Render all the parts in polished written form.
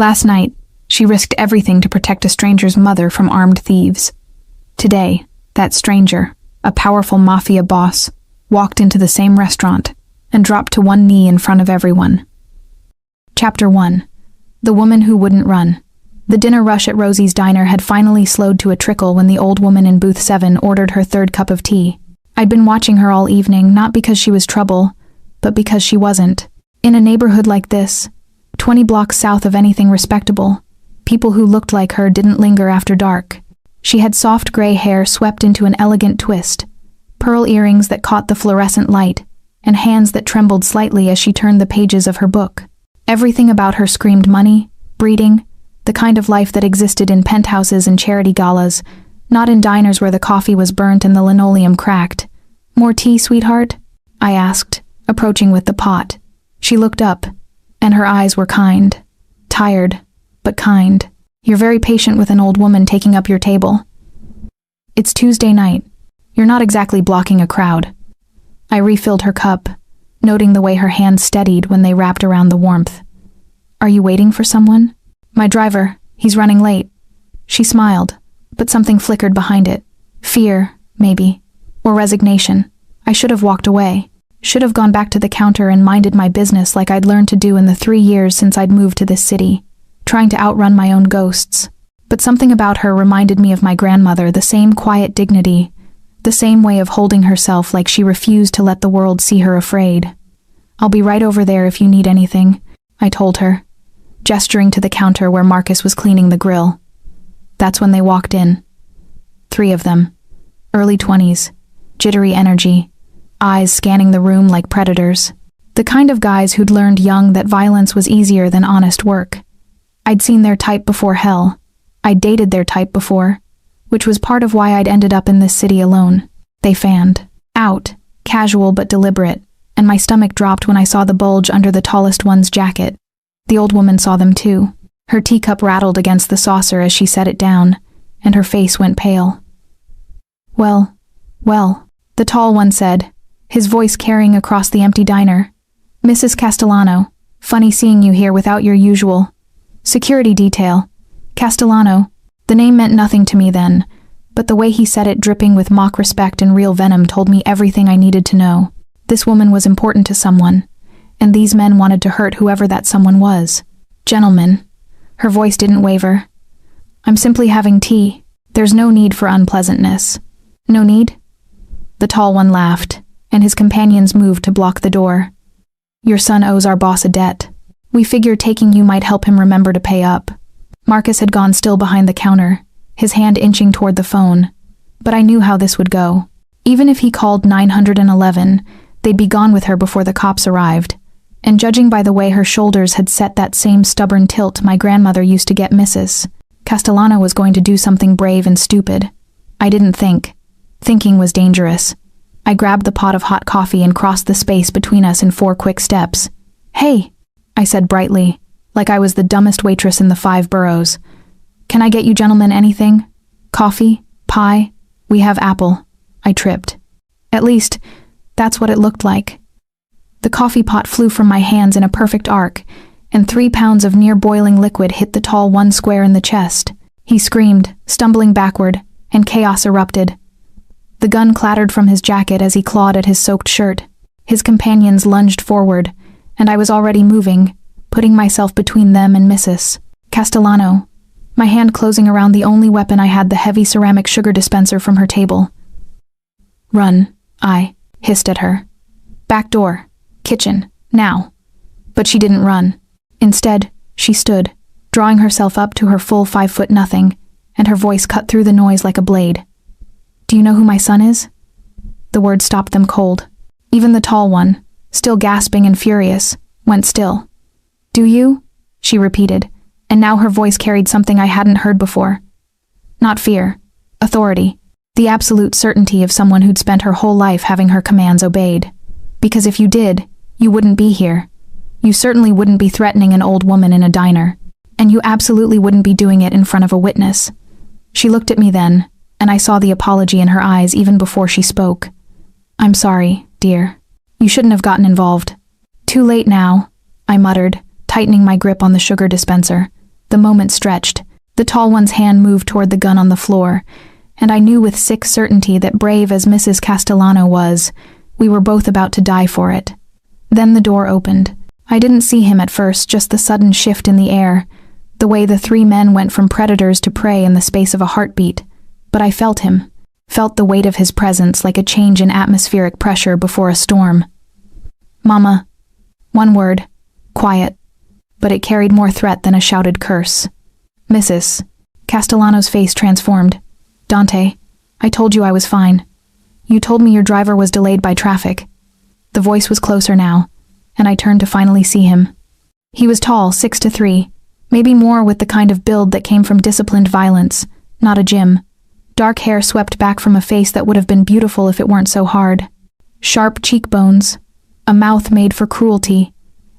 Last night, she risked everything to protect a stranger's mother from armed thieves. Today, that stranger, a powerful Mafia boss, walked into the same restaurant and dropped to one knee in front of everyone. Chapter 1. The Woman Who Wouldn't Run. The dinner rush at Rosie's diner had finally slowed to a trickle when the old woman in booth 7 ordered her third cup of tea. I'd been watching her all evening, not because she was trouble, but because she wasn't. In a neighborhood like this, 20 blocks south of anything respectable, people who looked like her didn't linger after dark. She had soft gray hair swept into an elegant twist, pearl earrings that caught the fluorescent light, and hands that trembled slightly as she turned the pages of her book. Everything about her screamed money, breeding, the kind of life that existed in penthouses and charity galas, not in diners where the coffee was burnt and the linoleum cracked. "More tea, sweetheart?" I asked, approaching with the pot. She looked up, and her eyes were kind. Tired, but kind. "You're very patient with an old woman taking up your table." "It's Tuesday night. You're not exactly blocking a crowd." I refilled her cup, noting the way her hands steadied when they wrapped around the warmth. "Are you waiting for someone?" "My driver. He's running late." She smiled, but something flickered behind it. Fear, maybe. Or resignation. I should have walked away. Should have gone back to the counter and minded my business like I'd learned to do in the 3 years since I'd moved to this city, trying to outrun my own ghosts. But something about her reminded me of my grandmother, the same quiet dignity, the same way of holding herself like she refused to let the world see her afraid. "I'll be right over there if you need anything," I told her, gesturing to the counter where Marcus was cleaning the grill. That's when they walked in. 3 of them. Early 20s. Jittery energy. Eyes scanning the room like predators. The kind of guys who'd learned young that violence was easier than honest work. I'd seen their type before hell. I'd dated their type before, which was part of why I'd ended up in this city alone. They fanned. Out. Casual but deliberate. And my stomach dropped when I saw the bulge under the tallest one's jacket. The old woman saw them too. Her teacup rattled against the saucer as she set it down, and her face went pale. Well, the tall one said, his voice carrying across the empty diner. "Mrs. Castellano, funny seeing you here without your usual security detail." Castellano. The name meant nothing to me then, but the way he said it, dripping with mock respect and real venom, told me everything I needed to know. This woman was important to someone, and these men wanted to hurt whoever that someone was. "Gentlemen," her voice didn't waver, "I'm simply having tea. There's no need for unpleasantness." "No need?" The tall one laughed, and his companions moved to block the door. "Your son owes our boss a debt. We figured taking you might help him remember to pay up." Marcus had gone still behind the counter, his hand inching toward the phone, but I knew how this would go. Even if he called 911, they'd be gone with her before the cops arrived, and judging by the way her shoulders had set that same stubborn tilt my grandmother used to get Mrs. Castellano was going to do something brave and stupid. I didn't think. Thinking was dangerous. I grabbed the pot of hot coffee and crossed the space between us in 4 quick steps. "Hey," I said brightly, like I was the dumbest waitress in the 5 boroughs. "Can I get you gentlemen anything? Coffee? Pie? We have apple." I tripped. At least, that's what it looked like. The coffee pot flew from my hands in a perfect arc, and 3 pounds of near-boiling liquid hit the tall one square in the chest. He screamed, stumbling backward, and chaos erupted. The gun clattered from his jacket as he clawed at his soaked shirt. His companions lunged forward, and I was already moving, putting myself between them and Mrs. Castellano, my hand closing around the only weapon I had, the heavy ceramic sugar dispenser from her table. "Run," I hissed at her. "Back door. Kitchen. Now." But she didn't run. Instead, she stood, drawing herself up to her full 5 nothing, and her voice cut through the noise like a blade. "Do you know who my son is?" The word stopped them cold. Even the tall one, still gasping and furious, went still. "Do you?" she repeated, and now her voice carried something I hadn't heard before. Not fear. Authority. The absolute certainty of someone who'd spent her whole life having her commands obeyed. Because if you did, you wouldn't be here. You certainly wouldn't be threatening an old woman in a diner. And you absolutely wouldn't be doing it in front of a witness. She looked at me then, and I saw the apology in her eyes even before she spoke. "I'm sorry, dear. You shouldn't have gotten involved." "Too late now," I muttered, tightening my grip on the sugar dispenser. The moment stretched. The tall one's hand moved toward the gun on the floor, and I knew with sick certainty that brave as Mrs. Castellano was, we were both about to die for it. Then the door opened. I didn't see him at first, just the sudden shift in the air, the way the three men went from predators to prey in the space of a heartbeat. But I felt him, felt the weight of his presence like a change in atmospheric pressure before a storm. "Mama." One word, quiet, but it carried more threat than a shouted curse. "Mrs." Castellano's face transformed. "Dante, I told you I was fine. You told me your driver was delayed by traffic." The voice was closer now, and I turned to finally see him. He was tall, 6'3", maybe more, with the kind of build that came from disciplined violence, not a gym. Dark hair swept back from a face that would have been beautiful if it weren't so hard. Sharp cheekbones, a mouth made for cruelty,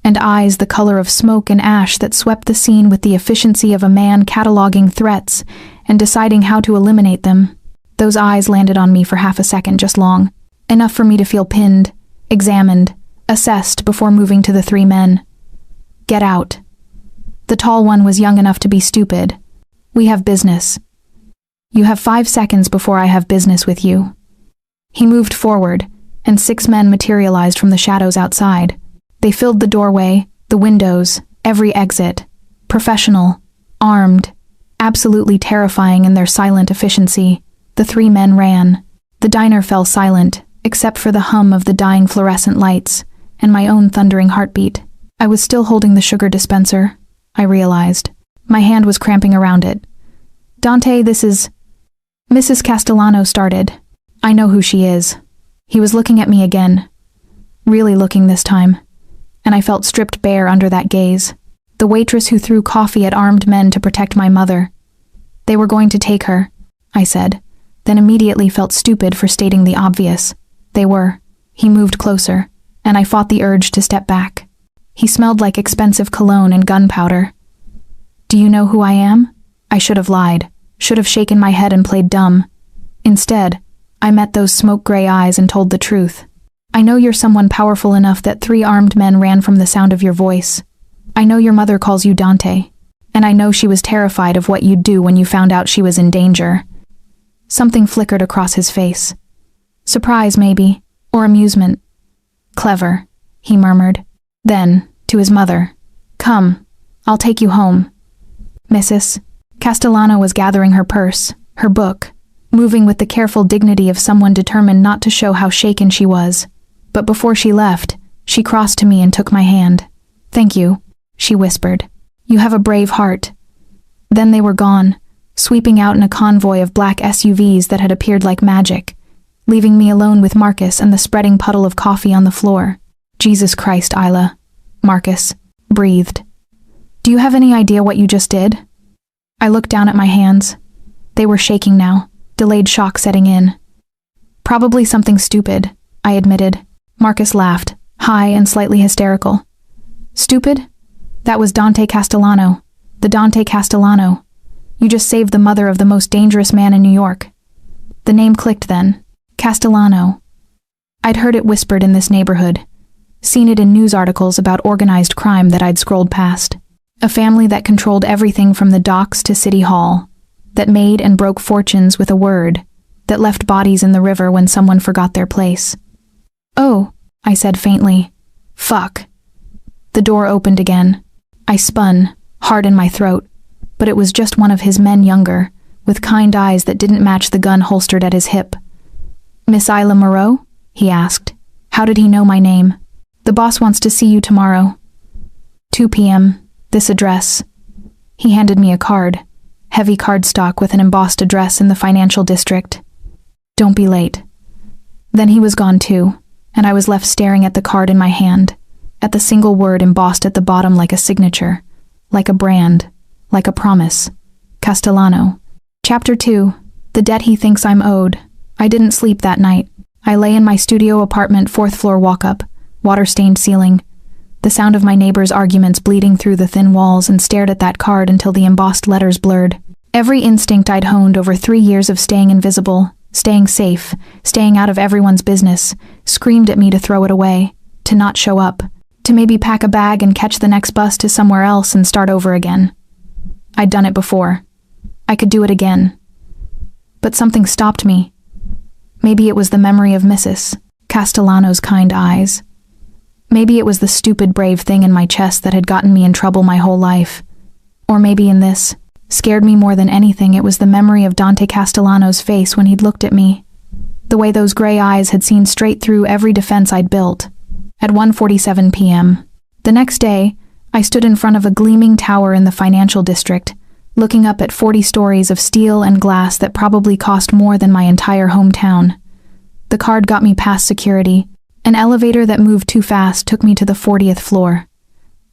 and eyes the color of smoke and ash that swept the scene with the efficiency of a man cataloging threats and deciding how to eliminate them. Those eyes landed on me for half a second, just long, enough for me to feel pinned, examined, assessed before moving to the three men. "Get out." The tall one was young enough to be stupid. "We have business." "You have 5 seconds before I have business with you." He moved forward, and 6 men materialized from the shadows outside. They filled the doorway, the windows, every exit. Professional, armed, absolutely terrifying in their silent efficiency. The 3 men ran. The diner fell silent, except for the hum of the dying fluorescent lights, and my own thundering heartbeat. I was still holding the sugar dispenser, I realized. My hand was cramping around it. "Dante, this is..." Mrs. Castellano started. "I know who she is." He was looking at me again. Really looking this time. And I felt stripped bare under that gaze. The waitress who threw coffee at armed men to protect my mother. "They were going to take her," I said, then immediately felt stupid for stating the obvious. They were. He moved closer, and I fought the urge to step back. He smelled like expensive cologne and gunpowder. "Do you know who I am?" I should have lied, should have shaken my head and played dumb. Instead, I met those smoke-gray eyes and told the truth. "I know you're someone powerful enough that 3 armed men ran from the sound of your voice. I know your mother calls you Dante, and I know she was terrified of what you'd do when you found out she was in danger." Something flickered across his face. Surprise, maybe, or amusement. "Clever," he murmured. Then, to his mother, "Come, I'll take you home." Mrs. Castellano was gathering her purse, her book, moving with the careful dignity of someone determined not to show how shaken she was. But before she left, she crossed to me and took my hand. "Thank you," she whispered. "You have a brave heart." Then they were gone, sweeping out in a convoy of black SUVs that had appeared like magic, leaving me alone with Marcus and the spreading puddle of coffee on the floor. "Jesus Christ, Isla," Marcus breathed. "Do you have any idea what you just did?" I looked down at my hands. They were shaking now, delayed shock setting in. "Probably something stupid," I admitted. Marcus laughed, high and slightly hysterical. "Stupid? That was Dante Castellano. The Dante Castellano. You just saved the mother of the most dangerous man in New York." The name clicked then. Castellano. I'd heard it whispered in this neighborhood, seen it in news articles about organized crime that I'd scrolled past. A family that controlled everything from the docks to City Hall, that made and broke fortunes with a word, that left bodies in the river when someone forgot their place. "Oh," I said faintly. "Fuck." The door opened again. I spun, hard in my throat, but it was just one of his men younger, with kind eyes that didn't match the gun holstered at his hip. "Miss Isla Moreau?" he asked. How did he know my name? "The boss wants to see you tomorrow. 2 p.m., this address." He handed me a card, heavy cardstock with an embossed address in the financial district. "Don't be late." Then he was gone too, and I was left staring at the card in my hand, at the single word embossed at the bottom like a signature, like a brand, like a promise. Castellano. Chapter 2. The debt he thinks I'm owed. I didn't sleep that night. I lay in my studio apartment 4th floor walk-up, water-stained ceiling, the sound of my neighbors' arguments bleeding through the thin walls, and stared at that card until the embossed letters blurred. Every instinct I'd honed over 3 years of staying invisible, staying safe, staying out of everyone's business, screamed at me to throw it away, to not show up, to maybe pack a bag and catch the next bus to somewhere else and start over again. I'd done it before. I could do it again. But something stopped me. Maybe it was the memory of Mrs. Castellano's kind eyes. Maybe it was the stupid brave thing in my chest that had gotten me in trouble my whole life. Or maybe in this, scared me more than anything, it was the memory of Dante Castellano's face when he'd looked at me. The way those gray eyes had seen straight through every defense I'd built. At 1:47 p.m. The next day, I stood in front of a gleaming tower in the financial district, looking up at 40 stories of steel and glass that probably cost more than my entire hometown. The card got me past security. An elevator that moved too fast took me to the 40th floor.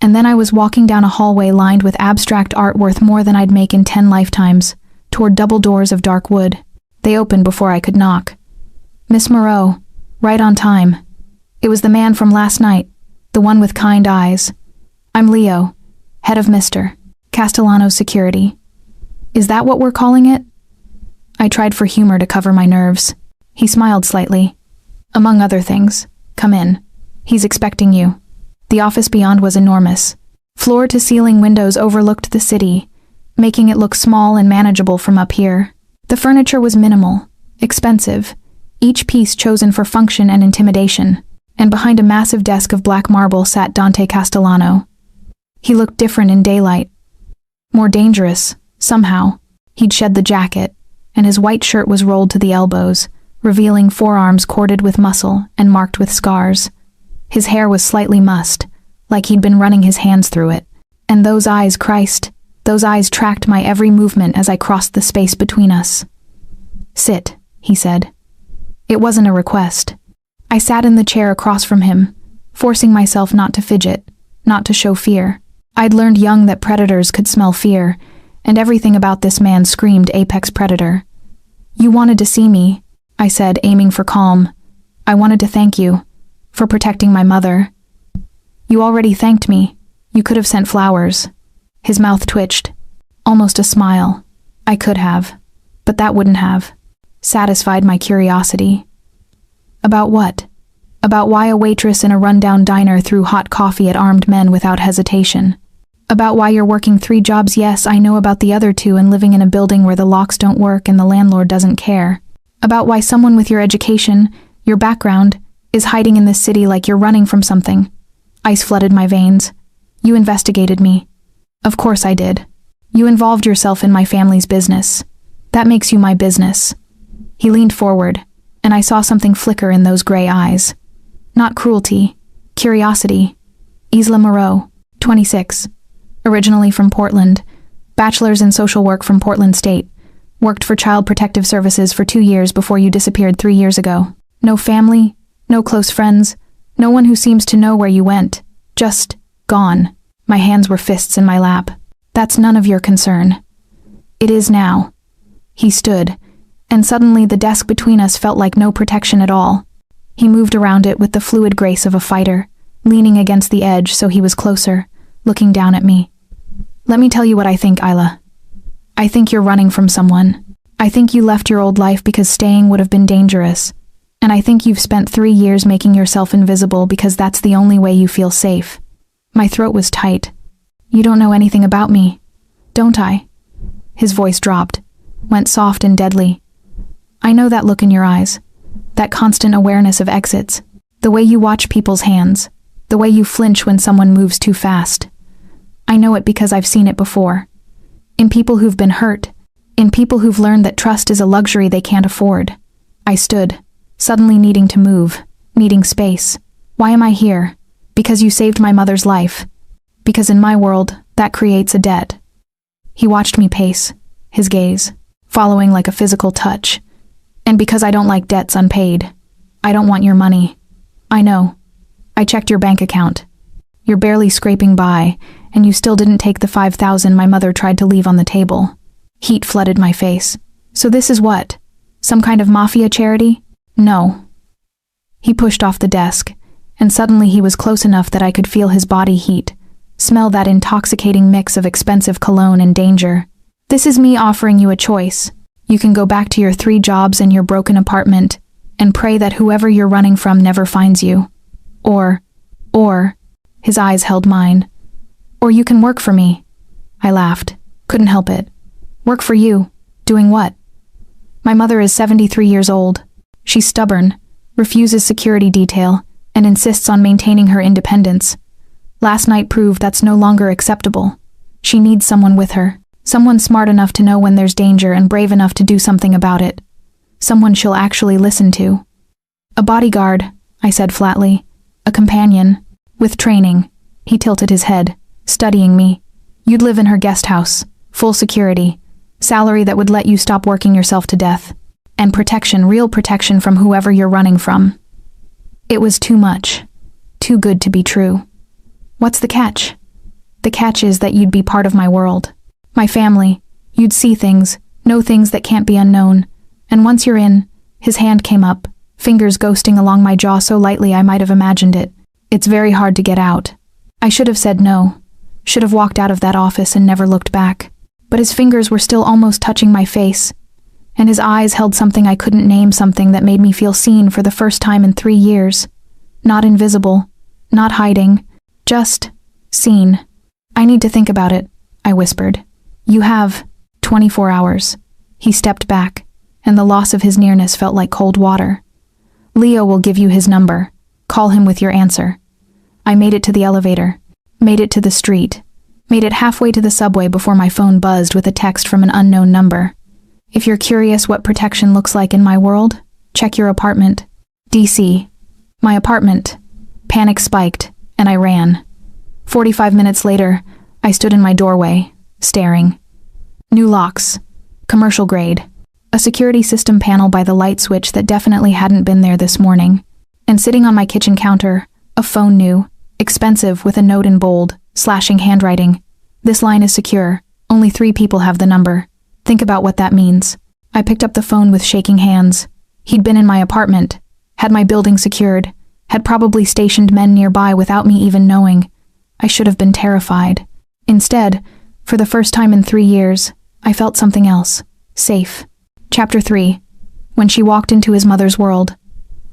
And then I was walking down a hallway lined with abstract art worth more than I'd make in 10 lifetimes, toward double doors of dark wood. They opened before I could knock. Miss Moreau, right on time. It was the man from last night, the one with kind eyes. I'm Leo, head of Mr. Castellano's security. Is that what we're calling it? I tried for humor to cover my nerves. He smiled slightly. Among other things, come in. He's expecting you. The office beyond was enormous. Floor-to-ceiling windows overlooked the city, making it look small and manageable from up here. The furniture was minimal, expensive, each piece chosen for function and intimidation, and behind a massive desk of black marble sat Dante Castellano. He looked different in daylight. More dangerous, somehow. He'd shed the jacket, and his white shirt was rolled to the elbows, revealing forearms corded with muscle and marked with scars. His hair was slightly mussed, like he'd been running his hands through it. And those eyes, Christ, those eyes tracked my every movement as I crossed the space between us. Sit, he said. It wasn't a request. I sat in the chair across from him, forcing myself not to fidget, not to show fear. I'd learned young that predators could smell fear, and everything about this man screamed apex predator. You wanted to see me, I said, aiming for calm. I wanted to thank you for protecting my mother. You already thanked me. You could have sent flowers. His mouth twitched. Almost a smile. I could have, but that wouldn't have satisfied my curiosity. About what? About why a waitress in a rundown diner threw hot coffee at armed men without hesitation. About why you're working 3 jobs. Yes, I know about the other 2, and living in a building where the locks don't work and the landlord doesn't care. About why someone with your education, your background, is hiding in this city like you're running from something. Ice flooded my veins. You investigated me. Of course I did. You involved yourself in my family's business. That makes you my business. He leaned forward, and I saw something flicker in those gray eyes. Not cruelty, curiosity. Isla Moreau, 26. Originally from Portland. Bachelor's in social work from Portland State. Worked for Child Protective Services for 2 years before you disappeared 3 years ago. No family, no close friends, no one who seems to know where you went. Just gone. My hands were fists in my lap. That's none of your concern. It is now. He stood, and suddenly the desk between us felt like no protection at all. He moved around it with the fluid grace of a fighter, leaning against the edge so he was closer, looking down at me. Let me tell you what I think, Isla. I think you're running from someone. I think you left your old life because staying would have been dangerous. And I think you've spent 3 years making yourself invisible because that's the only way you feel safe. My throat was tight. You don't know anything about me, don't I? His voice dropped, went soft and deadly. I know that look in your eyes, that constant awareness of exits, the way you watch people's hands, the way you flinch when someone moves too fast. I know it because I've seen it before. In people who've been hurt, in people who've learned that trust is a luxury they can't afford. I stood, suddenly needing to move, needing space. Why am I here? Because you saved my mother's life. Because in my world, that creates a debt. He watched me pace, his gaze, following like a physical touch. And because I don't like debts unpaid. I don't want your money. I know. I checked your bank account. You're barely scraping by, and you still didn't take the $5,000 my mother tried to leave on the table. Heat flooded my face. So this is what? Some kind of Mafia charity? No. He pushed off the desk, and suddenly he was close enough that I could feel his body heat, smell that intoxicating mix of expensive cologne and danger. This is me offering you a choice. You can go back to your 3 jobs and your broken apartment, and pray that whoever you're running from never finds you. Or, his eyes held mine. Or you can work for me. I laughed, Couldn't help it. Work for you. Doing what? My mother is 73 years old. She's stubborn, refuses security detail, and insists on maintaining her independence. Last night proved that's no longer acceptable. She needs someone with her. Someone smart enough to know when there's danger and brave enough to do something about it. Someone she'll actually listen to. A bodyguard, I said flatly. A companion. With training. He tilted his head, studying me. You'd live in her guest house. Full security. Salary that would let you stop working yourself to death. And protection, real protection from whoever you're running from. It was too much. Too good to be true. What's the catch? The catch is that you'd be part of my world. My family. You'd see things, know things that can't be unknown. And once you're in, his hand came up, fingers ghosting along my jaw so lightly I might have imagined it. It's very hard to get out. I should have said no. Should have walked out of that office and never looked back. But his fingers were still almost touching my face, and his eyes held something I couldn't name, something that made me feel seen for the first time in 3 years. Not invisible, not hiding, just seen. I need to think about it, I whispered. You have 24 hours. He stepped back, and the loss of his nearness felt like cold water. Leo will give you his number. Call him with your answer. I made it to the elevator, made it to the street, made it halfway to the subway before my phone buzzed with a text from an unknown number. If you're curious what protection looks like in my world, check your apartment. DC. My apartment. Panic spiked, and I ran. 45 minutes later, I stood in my doorway, staring. New locks. Commercial grade. A security system panel by the light switch that definitely hadn't been there this morning. And sitting on my kitchen counter, a phone new, expensive with a note in bold, slashing handwriting. This line is secure. Only 3 people have the number. Think about what that means. I picked up the phone with shaking hands. He'd been in my apartment, had my building secured, had probably stationed men nearby without me even knowing. I should have been terrified. Instead, for the first time in 3 years, I felt something else. Safe. Chapter 3. When she walked into his mother's world.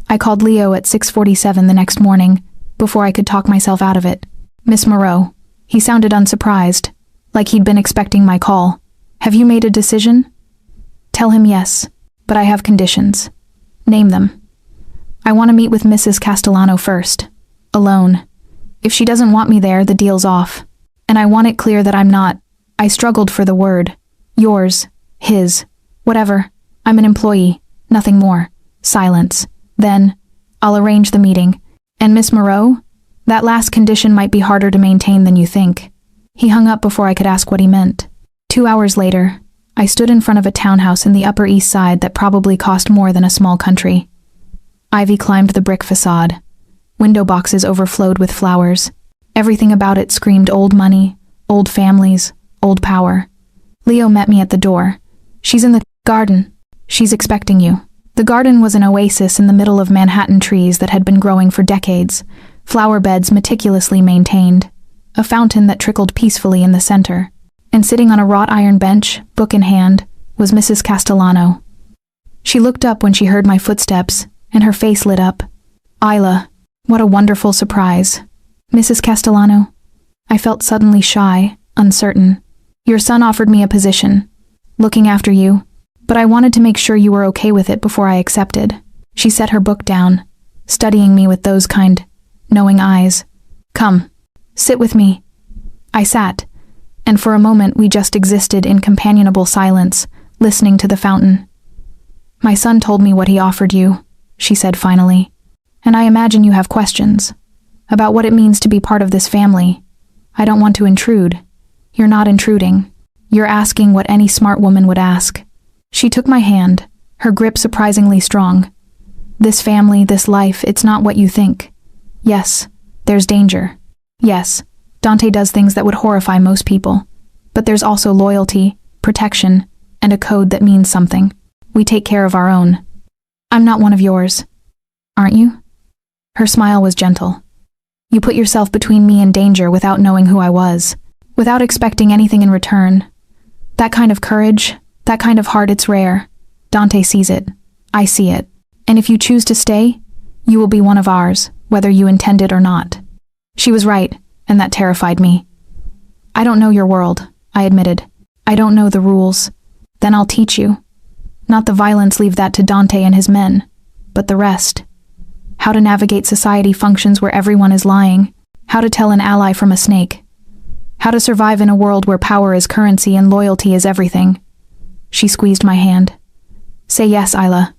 I called Leo at 6:47 the next morning, before I could talk myself out of it. Miss Moreau. He sounded unsurprised, like he'd been expecting my call. Have you made a decision? Tell him yes, but I have conditions. Name them. I want to meet with Mrs. Castellano first. Alone. If she doesn't want me there, the deal's off. And I want it clear that I'm not. I struggled for the word. Yours. His. Whatever. I'm an employee. Nothing more. Silence. Then, I'll arrange the meeting. And Miss Moreau? That last condition might be harder to maintain than you think. He hung up before I could ask what he meant. 2 hours later, I stood in front of a townhouse in the Upper East Side that probably cost more than a small country. Ivy climbed the brick facade. Window boxes overflowed with flowers. Everything about it screamed old money, old families, old power. Leo met me at the door. She's in the garden. She's expecting you. The garden was an oasis in the middle of Manhattan trees that had been growing for decades, flower beds meticulously maintained, a fountain that trickled peacefully in the center. And sitting on a wrought iron bench, book in hand, was Mrs. Castellano. She looked up when she heard my footsteps, and her face lit up. Isla, what a wonderful surprise. Mrs. Castellano. I felt suddenly shy, uncertain. Your son offered me a position, looking after you, but I wanted to make sure you were okay with it before I accepted. She set her book down, studying me with those kind, knowing eyes. Come, sit with me. I sat, and for a moment we just existed in companionable silence, listening to the fountain. My son told me what he offered you, she said finally, and I imagine you have questions about what it means to be part of this family. I don't want to intrude. You're not intruding. You're asking what any smart woman would ask. She took my hand, her grip surprisingly strong. This family, this life, it's not what you think. Yes, there's danger. Yes, Dante does things that would horrify most people. But there's also loyalty, protection, and a code that means something. We take care of our own. I'm not one of yours. Aren't you? Her smile was gentle. You put yourself between me and danger without knowing who I was, without expecting anything in return. That kind of courage, that kind of heart, it's rare. Dante sees it. I see it. And if you choose to stay, you will be one of ours, whether you intend it or not. She was right, and that terrified me. I don't know your world, I admitted. I don't know the rules. Then I'll teach you. Not the violence, leave that to Dante and his men, but the rest. How to navigate society functions where everyone is lying. How to tell an ally from a snake. How to survive in a world where power is currency and loyalty is everything. She squeezed my hand. Say yes, Isla.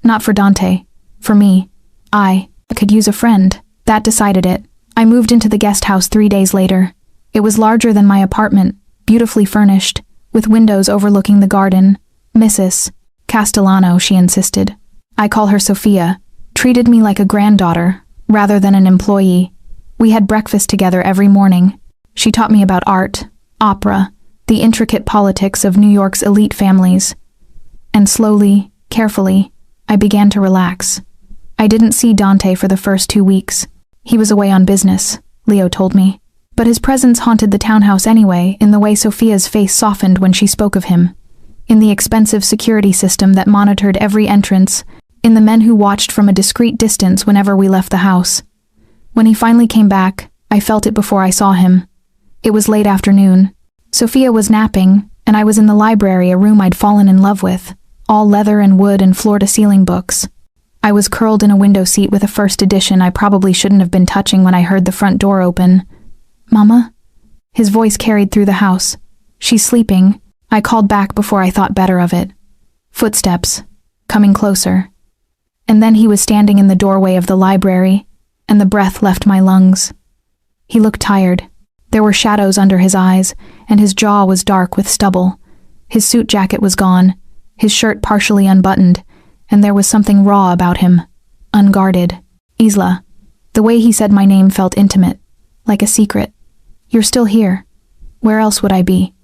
Not for Dante. For me. I could use a friend. That decided it. I moved into the guest house 3 days later. It was larger than my apartment, beautifully furnished, with windows overlooking the garden. Mrs. Castellano, she insisted. I call her Sophia. Treated me like a granddaughter, rather than an employee. We had breakfast together every morning. She taught me about art, opera, the intricate politics of New York's elite families. And slowly, carefully, I began to relax. I didn't see Dante for the first 2 weeks. He was away on business, Leo told me. But his presence haunted the townhouse anyway, in the way Sophia's face softened when she spoke of him. In the expensive security system that monitored every entrance, in the men who watched from a discreet distance whenever we left the house. When he finally came back, I felt it before I saw him. It was late afternoon. Sophia was napping, and I was in the library, a room I'd fallen in love with, all leather and wood and floor-to-ceiling books. I was curled in a window seat with a first edition I probably shouldn't have been touching when I heard the front door open. Mama? His voice carried through the house. She's sleeping. I called back before I thought better of it. Footsteps. Coming closer. And then he was standing in the doorway of the library, and the breath left my lungs. He looked tired. There were shadows under his eyes, and his jaw was dark with stubble. His suit jacket was gone, his shirt partially unbuttoned, and there was something raw about him, unguarded. Isla. The way he said my name felt intimate, like a secret. You're still here. Where else would I be?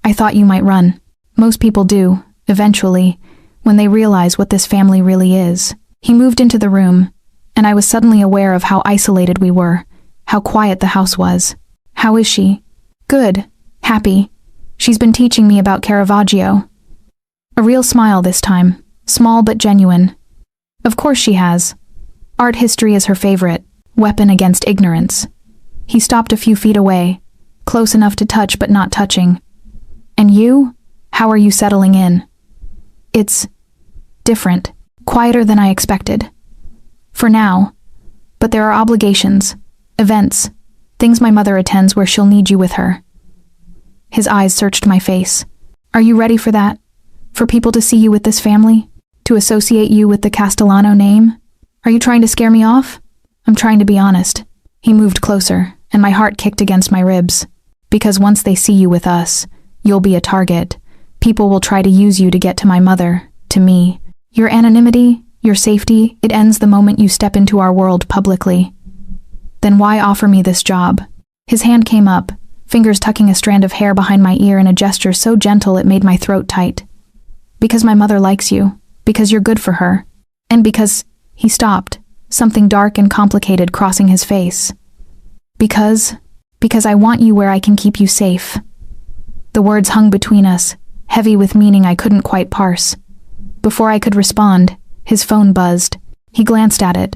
I thought you might run. Most people do, eventually, when they realize what this family really is. He moved into the room, and I was suddenly aware of how isolated we were, how quiet the house was. How is she? Good. Happy. She's been teaching me about Caravaggio. A real smile this time, small but genuine. Of course she has. Art history is her favorite, weapon against ignorance. He stopped a few feet away, close enough to touch but not touching. And you? How are you settling in? It's different, quieter than I expected. For now. But there are obligations, events, things my mother attends where she'll need you with her. His eyes searched my face. Are you ready for that? For people to see you with this family? To associate you with the Castellano name? Are you trying to scare me off? I'm trying to be honest. He moved closer, and my heart kicked against my ribs. Because once they see you with us, you'll be a target. People will try to use you to get to my mother, to me. Your anonymity, your safety, it ends the moment you step into our world publicly. Then why offer me this job? His hand came up, fingers tucking a strand of hair behind my ear in a gesture so gentle it made my throat tight. Because my mother likes you, because you're good for her, and because... He stopped, something dark and complicated crossing his face. Because I want you where I can keep you safe. The words hung between us, heavy with meaning I couldn't quite parse. Before I could respond, his phone buzzed. He glanced at it,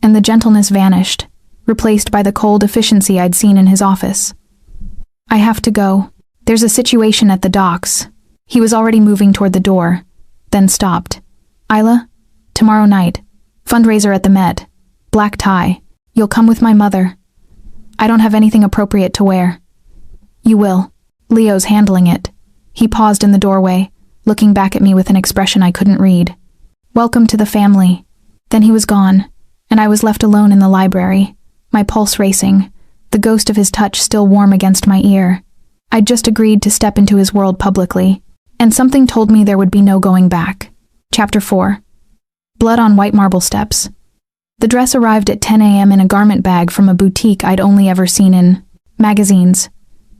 and the gentleness vanished, replaced by the cold efficiency I'd seen in his office. I have to go. There's a situation at the docks. He was already moving toward the door, then stopped. Isla? Tomorrow night. Fundraiser at the Met. Black tie. You'll come with my mother. I don't have anything appropriate to wear. You will. Leo's handling it. He paused in the doorway, looking back at me with an expression I couldn't read. Welcome to the family. Then he was gone, and I was left alone in the library, my pulse racing, the ghost of his touch still warm against my ear. I'd just agreed to step into his world publicly, and something told me there would be no going back. Chapter 4. Blood on white marble steps. The dress arrived at 10 a.m. in a garment bag from a boutique I'd only ever seen in magazines.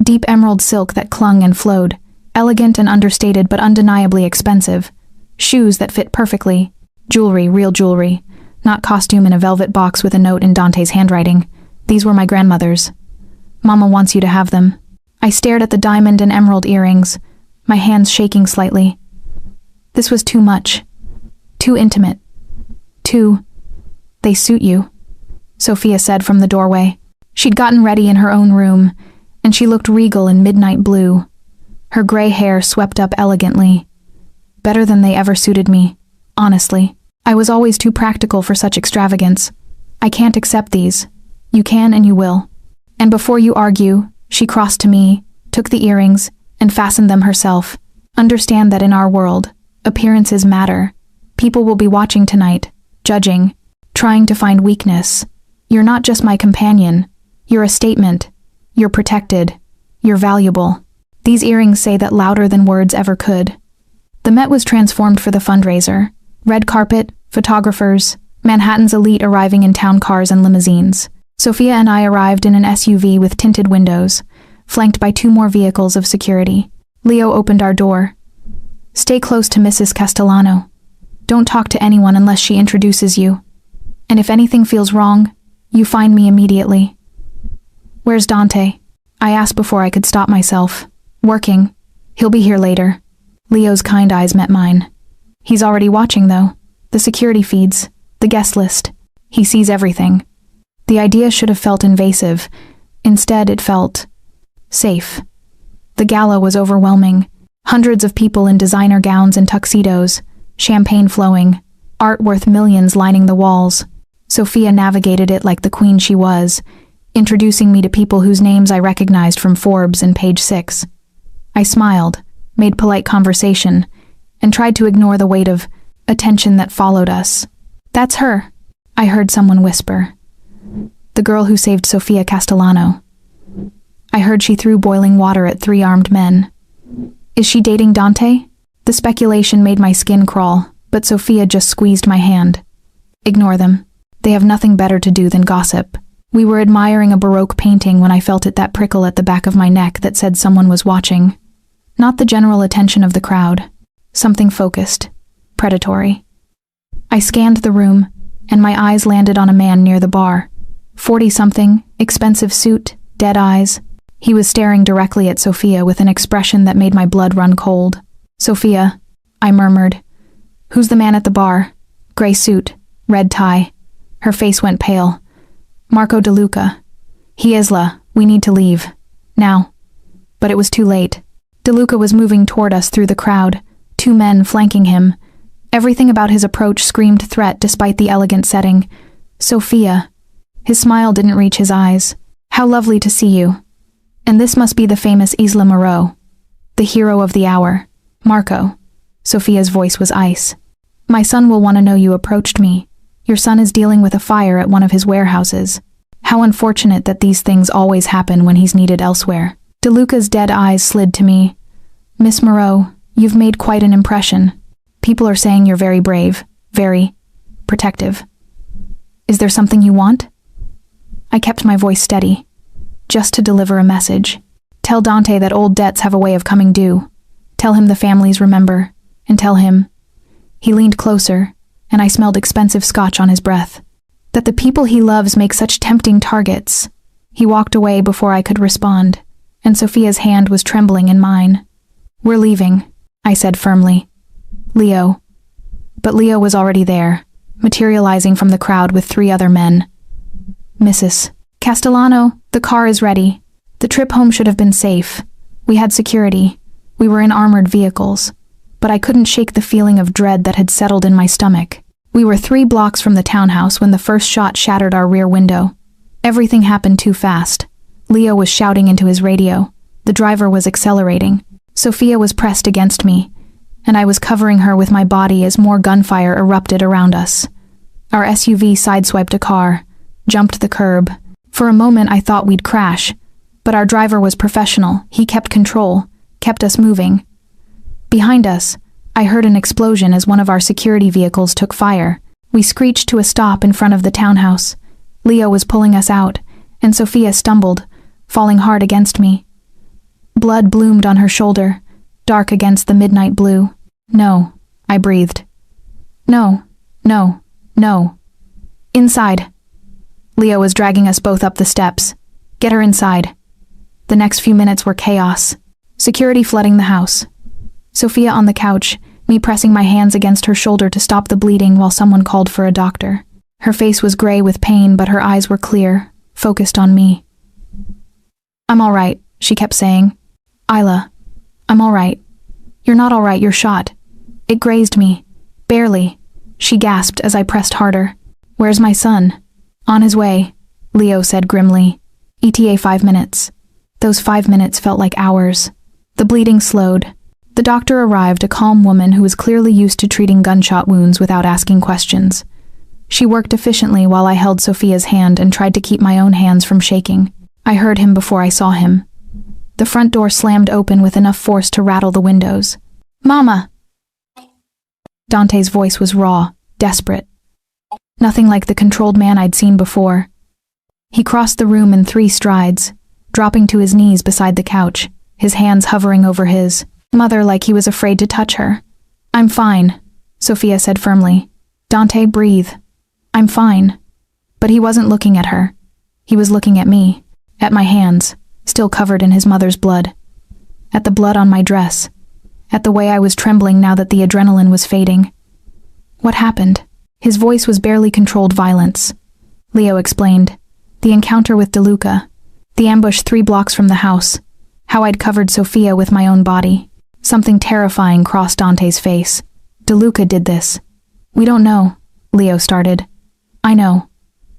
Deep emerald silk that clung and flowed, elegant and understated but undeniably expensive. Shoes that fit perfectly. Jewelry, real jewelry. Not costume in a velvet box with a note in Dante's handwriting. These were my grandmother's. Mama wants you to have them. I stared at the diamond and emerald earrings, my hands shaking slightly. This was too much. Too intimate. They suit you, Sophia said from the doorway. She'd gotten ready in her own room, and she looked regal in midnight blue. Her gray hair swept up elegantly. Better than they ever suited me, honestly. I was always too practical for such extravagance. I can't accept these. You can and you will. And before you argue, she crossed to me, took the earrings, and fastened them herself. Understand that in our world, appearances matter. People will be watching tonight, judging, trying to find weakness. You're not just my companion. You're a statement. You're protected. You're valuable. These earrings say that louder than words ever could. The Met was transformed for the fundraiser. Red carpet, photographers, Manhattan's elite arriving in town cars and limousines. Sophia and I arrived in an SUV with tinted windows, flanked by 2 more vehicles of security. Leo opened our door. Stay close to Mrs. Castellano. Don't talk to anyone unless she introduces you. And if anything feels wrong, you find me immediately. Where's Dante? I asked before I could stop myself. Working. He'll be here later. Leo's kind eyes met mine. He's already watching, though. The security feeds, the guest list. He sees everything. The idea should have felt invasive. Instead, it felt safe. The gala was overwhelming. Hundreds of people in designer gowns and tuxedos, champagne flowing, art worth millions lining the walls. Sophia navigated it like the queen she was, introducing me to people whose names I recognized from Forbes and Page 6. I smiled, made polite conversation, and tried to ignore the weight of attention that followed us. That's her, I heard someone whisper. The girl who saved Sophia Castellano. I heard she threw boiling water at 3 armed men. Is she dating Dante? The speculation made my skin crawl, but Sophia just squeezed my hand. Ignore them. They have nothing better to do than gossip. We were admiring a Baroque painting when I felt that prickle at the back of my neck that said someone was watching. Not the general attention of the crowd. Something focused, predatory. I scanned the room, and my eyes landed on a man near the bar. 40-something, expensive suit, dead eyes. He was staring directly at Sophia with an expression that made my blood run cold. Sophia, I murmured. Who's the man at the bar? Gray suit, red tie. Her face went pale. Marco DeLuca. He Isla, we need to leave. Now. But it was too late. DeLuca was moving toward us through the crowd, 2 men flanking him. Everything about his approach screamed threat despite the elegant setting. Sophia. His smile didn't reach his eyes. How lovely to see you. And this must be the famous Isla Moreau, the hero of the hour. Marco. Sophia's voice was ice. My son will want to know you approached me. Your son is dealing with a fire at one of his warehouses. How unfortunate that these things always happen when he's needed elsewhere. DeLuca's dead eyes slid to me. Miss Moreau, you've made quite an impression. People are saying you're very brave, very protective. Is there something you want? I kept my voice steady, just to deliver a message. Tell Dante that old debts have a way of coming due. Tell him the families remember, and tell him. He leaned closer, and I smelled expensive scotch on his breath. That the people he loves make such tempting targets. He walked away before I could respond, and Sophia's hand was trembling in mine. We're leaving, I said firmly. Leo. But Leo was already there, materializing from the crowd with 3 other men. Mrs. Castellano, the car is ready. The trip home should have been safe. We had security. We were in armored vehicles. But I couldn't shake the feeling of dread that had settled in my stomach. We were 3 blocks from the townhouse when the first shot shattered our rear window. Everything happened too fast. Leo was shouting into his radio. The driver was accelerating. Sophia was pressed against me, and I was covering her with my body as more gunfire erupted around us. Our SUV sideswiped a car, jumped the curb. For a moment I thought we'd crash, but our driver was professional. He kept control, kept us moving. Behind us, I heard an explosion as one of our security vehicles took fire. We screeched to a stop in front of the townhouse. Leo was pulling us out, and Sophia stumbled, falling hard against me. Blood bloomed on her shoulder, dark against the midnight blue. No, I breathed. No, no, no. Inside. Leo was dragging us both up the steps. Get her inside. The next few minutes were chaos. Security flooding the house. Sophia on the couch, me pressing my hands against her shoulder to stop the bleeding while someone called for a doctor. Her face was gray with pain, but her eyes were clear, focused on me. I'm all right, she kept saying. Isla, I'm all right. You're not all right, you're shot. It grazed me. Barely, she gasped as I pressed harder. Where's my son? On his way, Leo said grimly. ETA 5 minutes. Those 5 minutes felt like hours. The bleeding slowed. The doctor arrived, a calm woman who was clearly used to treating gunshot wounds without asking questions. She worked efficiently while I held Sophia's hand and tried to keep my own hands from shaking. I heard him before I saw him. The front door slammed open with enough force to rattle the windows. Mama! Dante's voice was raw, desperate. Nothing like the controlled man I'd seen before. He crossed the room in 3 strides, dropping to his knees beside the couch, his hands hovering over his mother like he was afraid to touch her. I'm fine, Sophia said firmly. Dante, breathe. I'm fine. But he wasn't looking at her. He was looking at me, at my hands, still covered in his mother's blood. At the blood on my dress. At the way I was trembling now that the adrenaline was fading. What happened? His voice was barely controlled violence. Leo explained. The encounter with DeLuca. The ambush 3 blocks from the house. How I'd covered Sophia with my own body. Something terrifying crossed Dante's face. DeLuca did this. We don't know, Leo started. I know.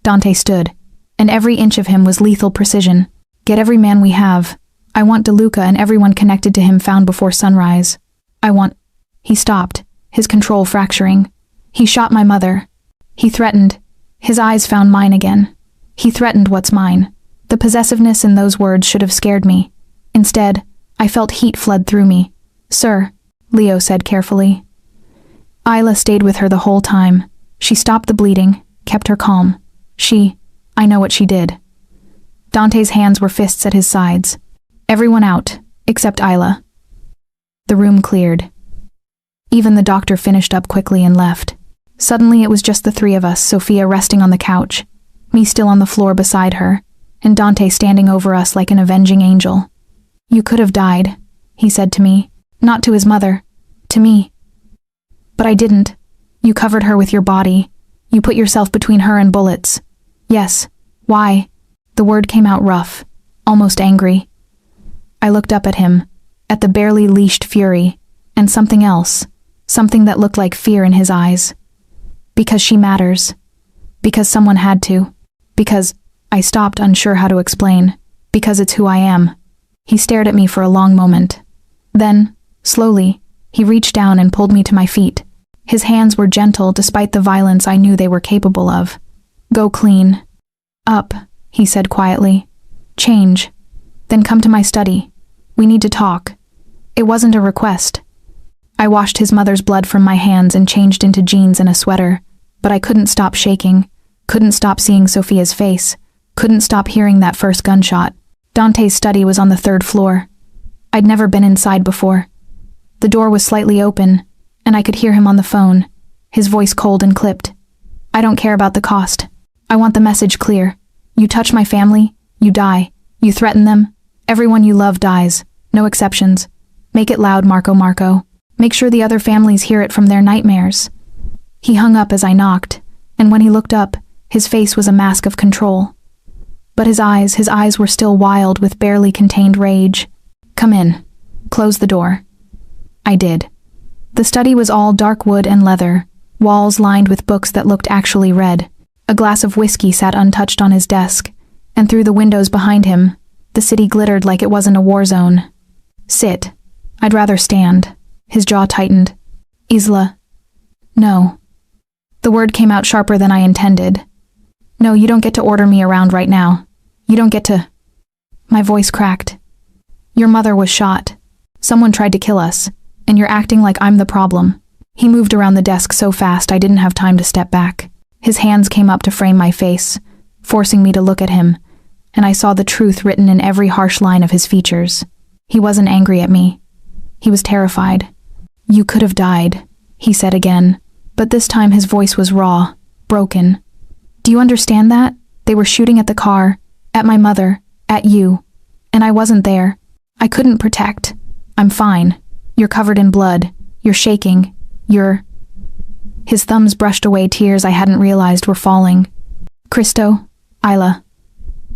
Dante stood, and every inch of him was lethal precision. Get every man we have. I want DeLuca and everyone connected to him found before sunrise. I want... He stopped, his control fracturing. He shot my mother. He threatened. His eyes found mine again. He threatened what's mine. The possessiveness in those words should have scared me. Instead, I felt heat flood through me. Sir, Leo said carefully. Isla stayed with her the whole time. She stopped the bleeding, kept her calm. I know what she did. Dante's hands were fists at his sides. Everyone out, except Isla. The room cleared. Even the doctor finished up quickly and left. Suddenly it was just the 3 of us, Sophia resting on the couch, me still on the floor beside her, and Dante standing over us like an avenging angel. You could have died, he said to me. Not to his mother. To me. But I didn't. You covered her with your body. You put yourself between her and bullets. Yes. Why? The word came out rough, almost angry. I looked up at him, at the barely leashed fury, and something else, something that looked like fear in his eyes. Because she matters. Because someone had to. Because I stopped, unsure how to explain. Because it's who I am. He stared at me for a long moment. Then, slowly, he reached down and pulled me to my feet. His hands were gentle despite the violence I knew they were capable of. Go clean. Up, he said quietly. Change. Then come to my study. We need to talk. It wasn't a request. I washed his mother's blood from my hands and changed into jeans and a sweater, but I couldn't stop shaking, couldn't stop seeing Sophia's face, couldn't stop hearing that first gunshot. Dante's study was on the 3rd floor. I'd never been inside before. The door was slightly open, and I could hear him on the phone, his voice cold and clipped. I don't care about the cost. I want the message clear. You touch my family, you die. You threaten them, everyone you love dies. No exceptions. Make it loud, Marco. Make sure the other families hear it from their nightmares. He hung up as I knocked, and when he looked up, his face was a mask of control. But his eyes were still wild with barely contained rage. Come in. Close the door. I did. The study was all dark wood and leather, walls lined with books that looked actually read. A glass of whiskey sat untouched on his desk, and through the windows behind him, the city glittered like it wasn't a war zone. Sit. I'd rather stand. His jaw tightened. Isla. No. The word came out sharper than I intended. No, you don't get to order me around right now. You don't get to... My voice cracked. Your mother was shot. Someone tried to kill us, and you're acting like I'm the problem. He moved around the desk so fast I didn't have time to step back. His hands came up to frame my face, forcing me to look at him, and I saw the truth written in every harsh line of his features. He wasn't angry at me. He was terrified. You could have died, he said again, but this time his voice was raw, broken. Do you understand that? They were shooting at the car, at my mother, at you, and I wasn't there. I couldn't protect. I'm fine. You're covered in blood. You're shaking. His thumbs brushed away tears I hadn't realized were falling. Cristo, Isla.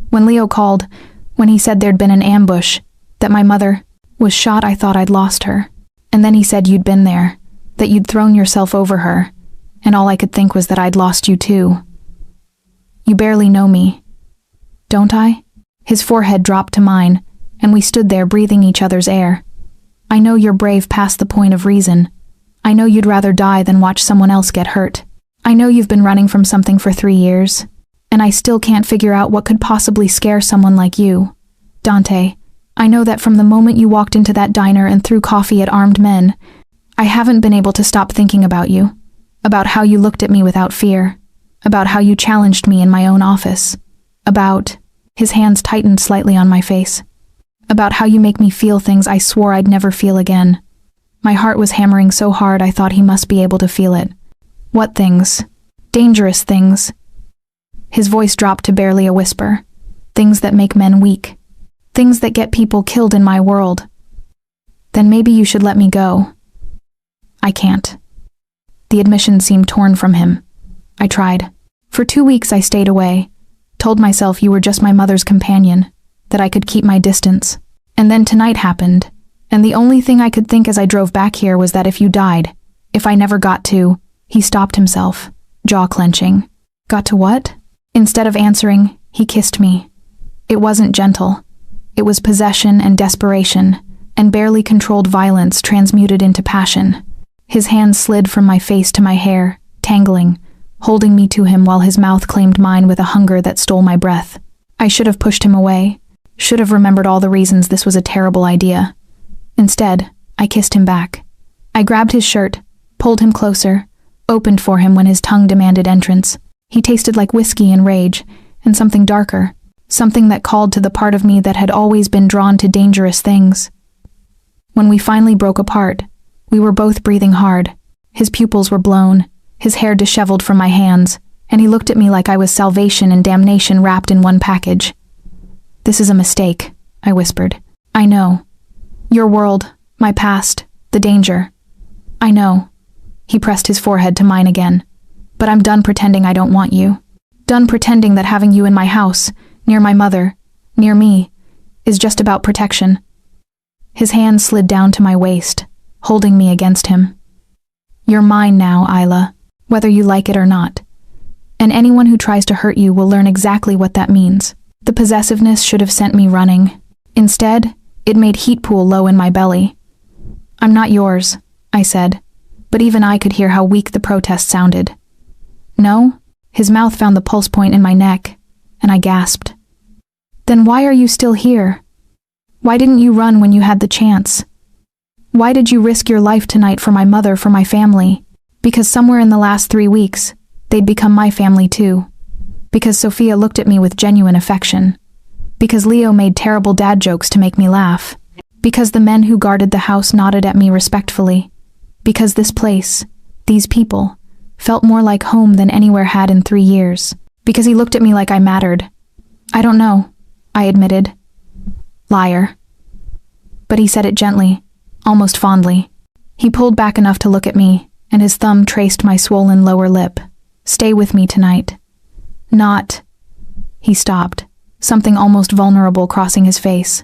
When Leo called, when he said there'd been an ambush, that my mother, Was shot, I thought I'd lost her. And then he said you'd been there, that you'd thrown yourself over her, and all I could think was that I'd lost you too. You barely know me, don't I? His forehead dropped to mine, and we stood there breathing each other's air. I know you're brave past the point of reason. I know you'd rather die than watch someone else get hurt. I know you've been running from something for 3 years, and I still can't figure out what could possibly scare someone like you. Dante, I know that from the moment you walked into that diner and threw coffee at armed men, I haven't been able to stop thinking about you, about how you looked at me without fear, about how you challenged me in my own office, about, his hands tightened slightly on my face, about how you make me feel things I swore I'd never feel again. My heart was hammering so hard I thought he must be able to feel it. What things? Dangerous things. His voice dropped to barely a whisper. Things that make men weak. Things that get people killed in my world. Then maybe you should let me go. I can't. The admission seemed torn from him. I tried. For 2 weeks I stayed away, told myself you were just my mother's companion, that I could keep my distance. And then tonight happened, and the only thing I could think as I drove back here was that if you died, if I never got to, he stopped himself, jaw clenching. Got to what? Instead of answering, he kissed me. It wasn't gentle. It was possession and desperation, and barely controlled violence transmuted into passion. His hands slid from my face to my hair, tangling, holding me to him while his mouth claimed mine with a hunger that stole my breath. I should have pushed him away, should have remembered all the reasons this was a terrible idea. Instead, I kissed him back. I grabbed his shirt, pulled him closer, opened for him when his tongue demanded entrance. He tasted like whiskey and rage, and something darker, something that called to the part of me that had always been drawn to dangerous things. When we finally broke apart, we were both breathing hard. His pupils were blown, his hair disheveled from my hands, and he looked at me like I was salvation and damnation wrapped in one package. This is a mistake, I whispered. I know. Your world, my past, the danger. I know. He pressed his forehead to mine again. But I'm done pretending I don't want you. Done pretending that having you in my house, near my mother, near me, is just about protection. His hand slid down to my waist, holding me against him. You're mine now, Isla, whether you like it or not. And anyone who tries to hurt you will learn exactly what that means. The possessiveness should have sent me running. Instead, it made heat pool low in my belly. I'm not yours, I said, but even I could hear how weak the protest sounded. No? His mouth found the pulse point in my neck, and I gasped. Then why are you still here? Why didn't you run when you had the chance? Why did you risk your life tonight for my mother, for my family? Because somewhere in the last 3 weeks, they'd become my family too. Because Sophia looked at me with genuine affection. Because Leo made terrible dad jokes to make me laugh. Because the men who guarded the house nodded at me respectfully. Because this place, these people, felt more like home than anywhere had in 3 years. Because he looked at me like I mattered. I don't know, I admitted. Liar. But he said it gently, almost fondly. He pulled back enough to look at me, and his thumb traced my swollen lower lip. Stay with me tonight. Not. He stopped, something almost vulnerable crossing his face.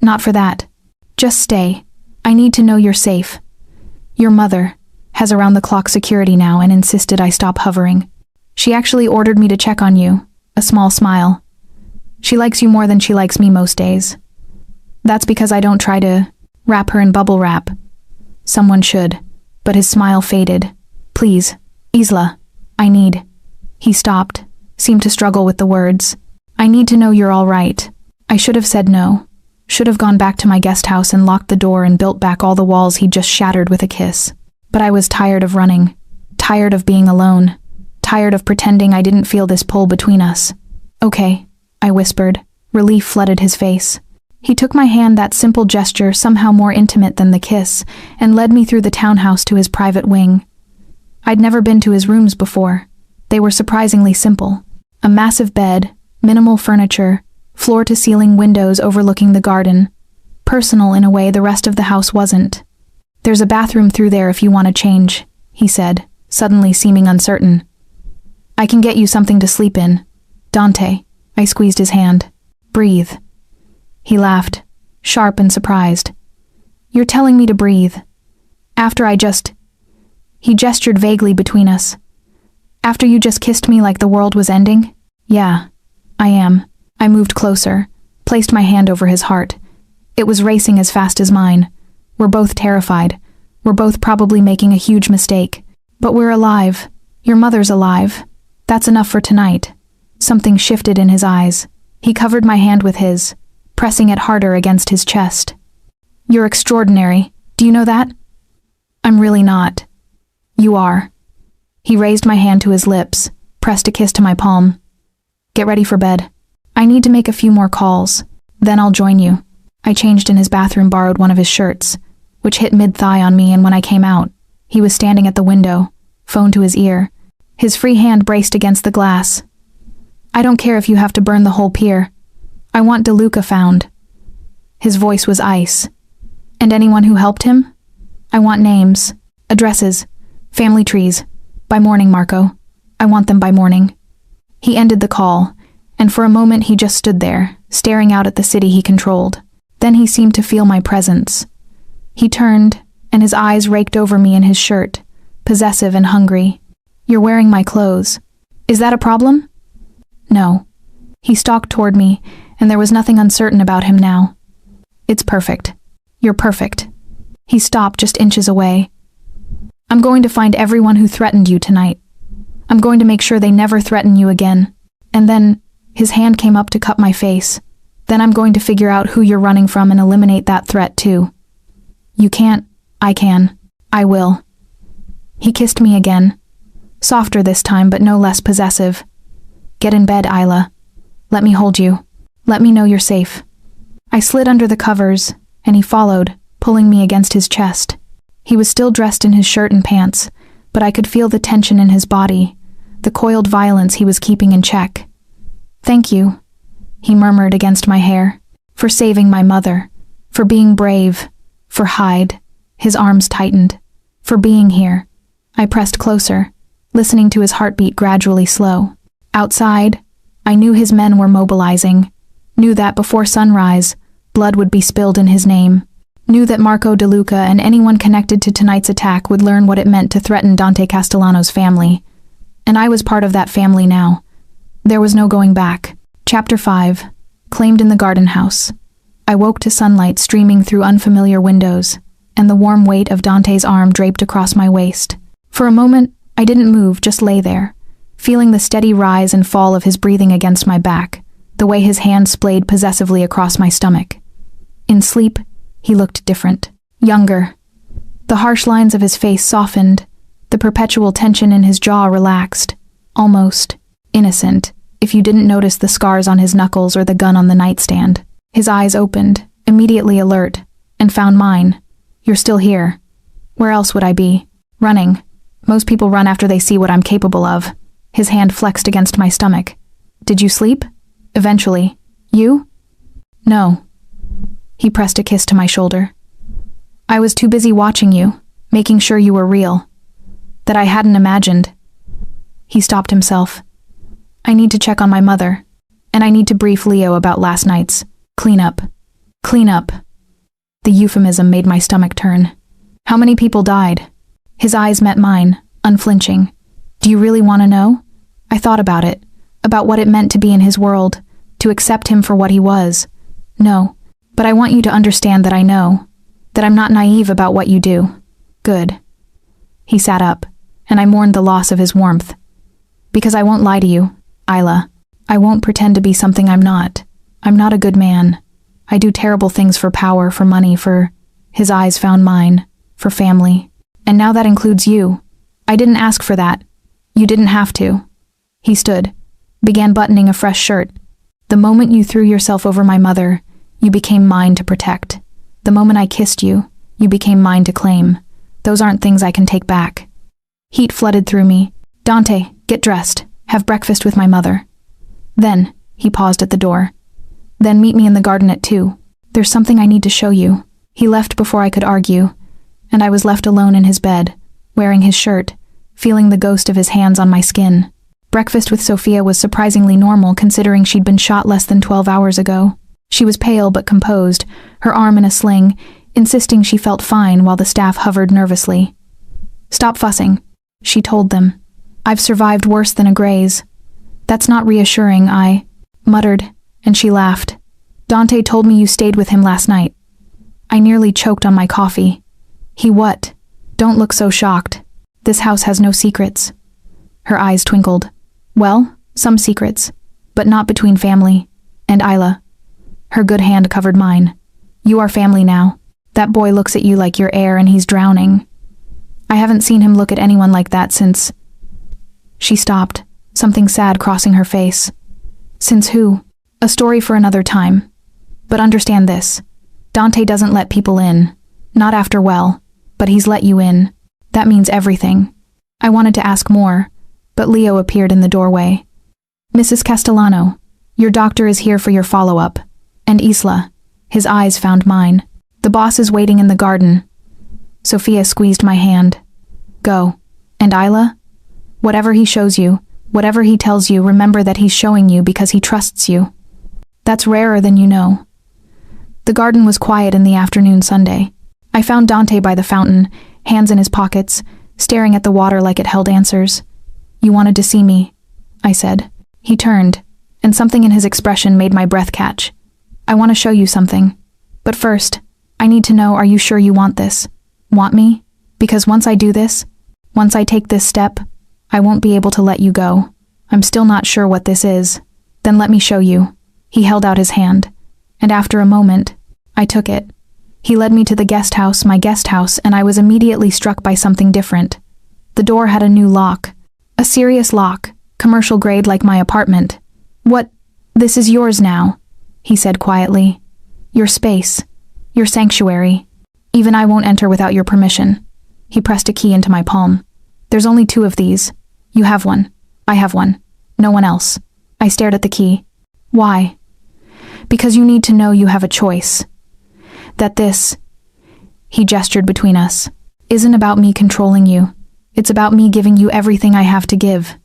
Not for that. Just stay. I need to know you're safe. Your mother has around-the-clock security now and insisted I stop hovering. She actually ordered me to check on you, a small smile. She likes you more than she likes me most days. That's because I don't try to wrap her in bubble wrap. Someone should, but his smile faded. Please, Isla, I need. He stopped, seemed to struggle with the words. I need to know you're all right. I should have said no. Should have gone back to my guest house and locked the door and built back all the walls he'd just shattered with a kiss. But I was tired of running, tired of being alone, tired of pretending I didn't feel this pull between us. Okay, I whispered. Relief flooded his face. He took my hand, that simple gesture somehow more intimate than the kiss, and led me through the townhouse to his private wing. I'd never been to his rooms before. They were surprisingly simple. A massive bed, minimal furniture, floor-to-ceiling windows overlooking the garden. Personal in a way the rest of the house wasn't. There's a bathroom through there if you want to change, he said, suddenly seeming uncertain. I can get you something to sleep in. Dante, I squeezed his hand. Breathe. He laughed, sharp and surprised. You're telling me to breathe. After He gestured vaguely between us. After you just kissed me like the world was ending? Yeah, I am. I moved closer, placed my hand over his heart. It was racing as fast as mine. We're both terrified. We're both probably making a huge mistake. But we're alive. Your mother's alive. That's enough for tonight. Something shifted in his eyes. He covered my hand with his, pressing it harder against his chest. You're extraordinary. Do you know that? I'm really not. You are. He raised my hand to his lips, pressed a kiss to my palm. Get ready for bed. I need to make a few more calls. Then I'll join you. I changed in his bathroom, borrowed one of his shirts, which hit mid-thigh on me, and when I came out, he was standing at the window, phone to his ear. His free hand braced against the glass. I don't care if you have to burn the whole pier. I want DeLuca found. His voice was ice. And anyone who helped him? I want names, addresses, family trees. By morning, Marco. I want them by morning. He ended the call, and for a moment he just stood there, staring out at the city he controlled. Then he seemed to feel my presence. He turned, and his eyes raked over me in his shirt, possessive and hungry. You're wearing my clothes. Is that a problem? No. He stalked toward me, and there was nothing uncertain about him now. It's perfect. You're perfect. He stopped just inches away. I'm going to find everyone who threatened you tonight. I'm going to make sure they never threaten you again. And then, his hand came up to cup my face. Then I'm going to figure out who you're running from and eliminate that threat too. You can't. I can. I will. He kissed me again. Softer this time, but no less possessive. Get in bed, Isla. Let me hold you. Let me know you're safe. I slid under the covers, and he followed, pulling me against his chest. He was still dressed in his shirt and pants, but I could feel the tension in his body, the coiled violence he was keeping in check. Thank you, he murmured against my hair, for saving my mother, for being brave, for Hyde. His arms tightened. For being here. I pressed closer, listening to his heartbeat gradually slow. Outside, I knew his men were mobilizing, knew that before sunrise, blood would be spilled in his name, knew that Marco DeLuca and anyone connected to tonight's attack would learn what it meant to threaten Dante Castellano's family. And I was part of that family now. There was no going back. Chapter 5. Claimed in the garden house. I woke to sunlight streaming through unfamiliar windows, and the warm weight of Dante's arm draped across my waist. For a moment, I didn't move, just lay there, feeling the steady rise and fall of his breathing against my back, the way his hand splayed possessively across my stomach. In sleep, he looked different, younger. The harsh lines of his face softened, the perpetual tension in his jaw relaxed, almost innocent, if you didn't notice the scars on his knuckles or the gun on the nightstand. His eyes opened, immediately alert, and found mine. You're still here. Where else would I be? Running. Most people run after they see what I'm capable of. His hand flexed against my stomach. Did you sleep? Eventually. You? No. He pressed a kiss to my shoulder. I was too busy watching you, making sure you were real. That I hadn't imagined. He stopped himself. I need to check on my mother, and I need to brief Leo about last night's cleanup. Cleanup. The euphemism made my stomach turn. How many people died? His eyes met mine, unflinching. Do you really want to know? I thought about it, about what it meant to be in his world, to accept him for what he was. No, but I want you to understand that I know, that I'm not naive about what you do. Good. He sat up, and I mourned the loss of his warmth. Because I won't lie to you, Isla. I won't pretend to be something I'm not. I'm not a good man. I do terrible things for power, for money, for... His eyes found mine. For family. And now that includes you. I didn't ask for that. You didn't have to. He stood, began buttoning a fresh shirt. The moment you threw yourself over my mother, you became mine to protect. The moment I kissed you, you became mine to claim. Those aren't things I can take back. Heat flooded through me. Dante, get dressed. Have breakfast with my mother. Then, he paused at the door. Then meet me in the garden at 2. There's something I need to show you. He left before I could argue, and I was left alone in his bed, wearing his shirt, feeling the ghost of his hands on my skin. Breakfast with Sophia was surprisingly normal considering she'd been shot less than 12 hours ago. She was pale but composed, her arm in a sling, insisting she felt fine while the staff hovered nervously. "Stop fussing," she told them. "I've survived worse than a graze." "That's not reassuring," I muttered, and she laughed. "Dante told me you stayed with him last night." I nearly choked on my coffee. "He what?" "Don't look so shocked. This house has no secrets." Her eyes twinkled. "Well, some secrets, but not between family and Isla." Her good hand covered mine. "You are family now. That boy looks at you like you're air and he's drowning." I haven't seen him look at anyone like that since... She stopped, something sad crossing her face. "Since who?" "A story for another time. But understand this. Dante doesn't let people in. Not after well, but he's let you in. That means everything." I wanted to ask more, but Leo appeared in the doorway. "Mrs. Castellano, your doctor is here for your follow-up. And Isla." His eyes found mine. "The boss is waiting in the garden." Sophia squeezed my hand. "Go. And Isla? Whatever he shows you, whatever he tells you, remember that he's showing you because he trusts you. That's rarer than you know." The garden was quiet in the afternoon Sunday. I found Dante by the fountain, hands in his pockets, staring at the water like it held answers. "You wanted to see me," I said. He turned, and something in his expression made my breath catch. "I want to show you something. But first, I need to know, are you sure you want this? Want me? Because once I do this, once I take this step, I won't be able to let you go. I'm still not sure what this is." "Then let me show you." He held out his hand, and after a moment, I took it. He led me to the guest house, my guest house, and I was immediately struck by something different. The door had a new lock. A serious lock, commercial grade like my apartment. "What? This is yours now," he said quietly. "Your space. Your sanctuary. Even I won't enter without your permission." He pressed a key into my palm. "There's only 2 of these. You have one. I have one. No one else." I stared at the key. "Why?" "Because you need to know you have a choice. That this," he gestured between us, "isn't about me controlling you. It's about me giving you everything I have to give."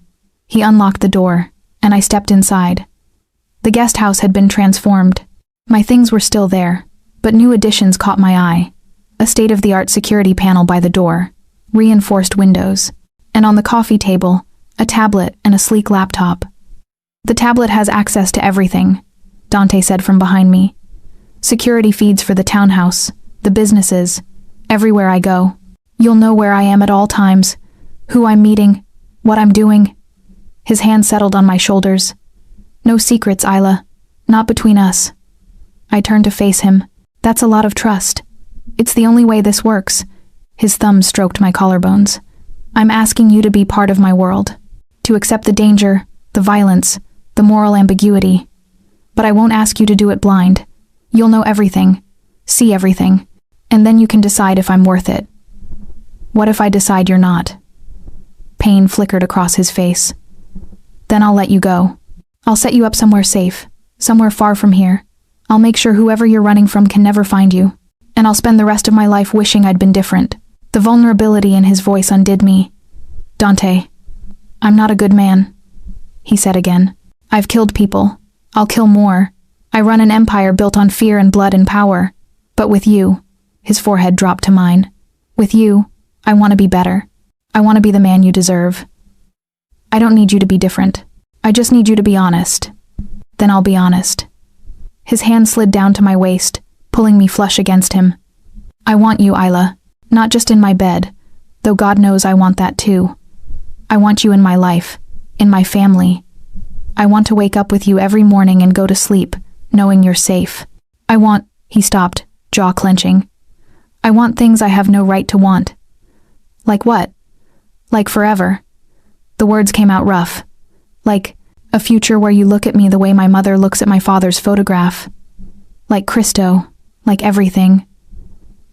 He unlocked the door, and I stepped inside. The guest house had been transformed. My things were still there, but new additions caught my eye. A state-of-the-art security panel by the door, reinforced windows, and on the coffee table, a tablet and a sleek laptop. "The tablet has access to everything," Dante said from behind me. "Security feeds for the townhouse, the businesses, everywhere I go. You'll know where I am at all times, who I'm meeting, what I'm doing." His hand settled on my shoulders. "No secrets, Isla. Not between us." I turned to face him. "That's a lot of trust. It's the only way this works." His thumb stroked my collarbones. "I'm asking you to be part of my world, to accept the danger, the violence, the moral ambiguity. But I won't ask you to do it blind. You'll know everything, see everything, and then you can decide if I'm worth it." "What if I decide you're not?" Pain flickered across his face. "Then I'll let you go. I'll set you up somewhere safe, somewhere far from here. I'll make sure whoever you're running from can never find you. And I'll spend the rest of my life wishing I'd been different." The vulnerability in his voice undid me. "Dante, I'm not a good man," he said again. "I've killed people. I'll kill more. I run an empire built on fear and blood and power. But with you," his forehead dropped to mine, "with you, I want to be better. I want to be the man you deserve. I don't need you to be different. I just need you to be honest. Then I'll be honest." His hand slid down to my waist, pulling me flush against him. "I want you, Isla, not just in my bed, though God knows I want that too. I want you in my life, in my family. I want to wake up with you every morning and go to sleep, knowing you're safe. I want—" He stopped, jaw clenching. "I want things I have no right to want." "Like what?" "Like forever." The words came out rough. "Like a future where you look at me the way my mother looks at my father's photograph. Like Christo, like everything."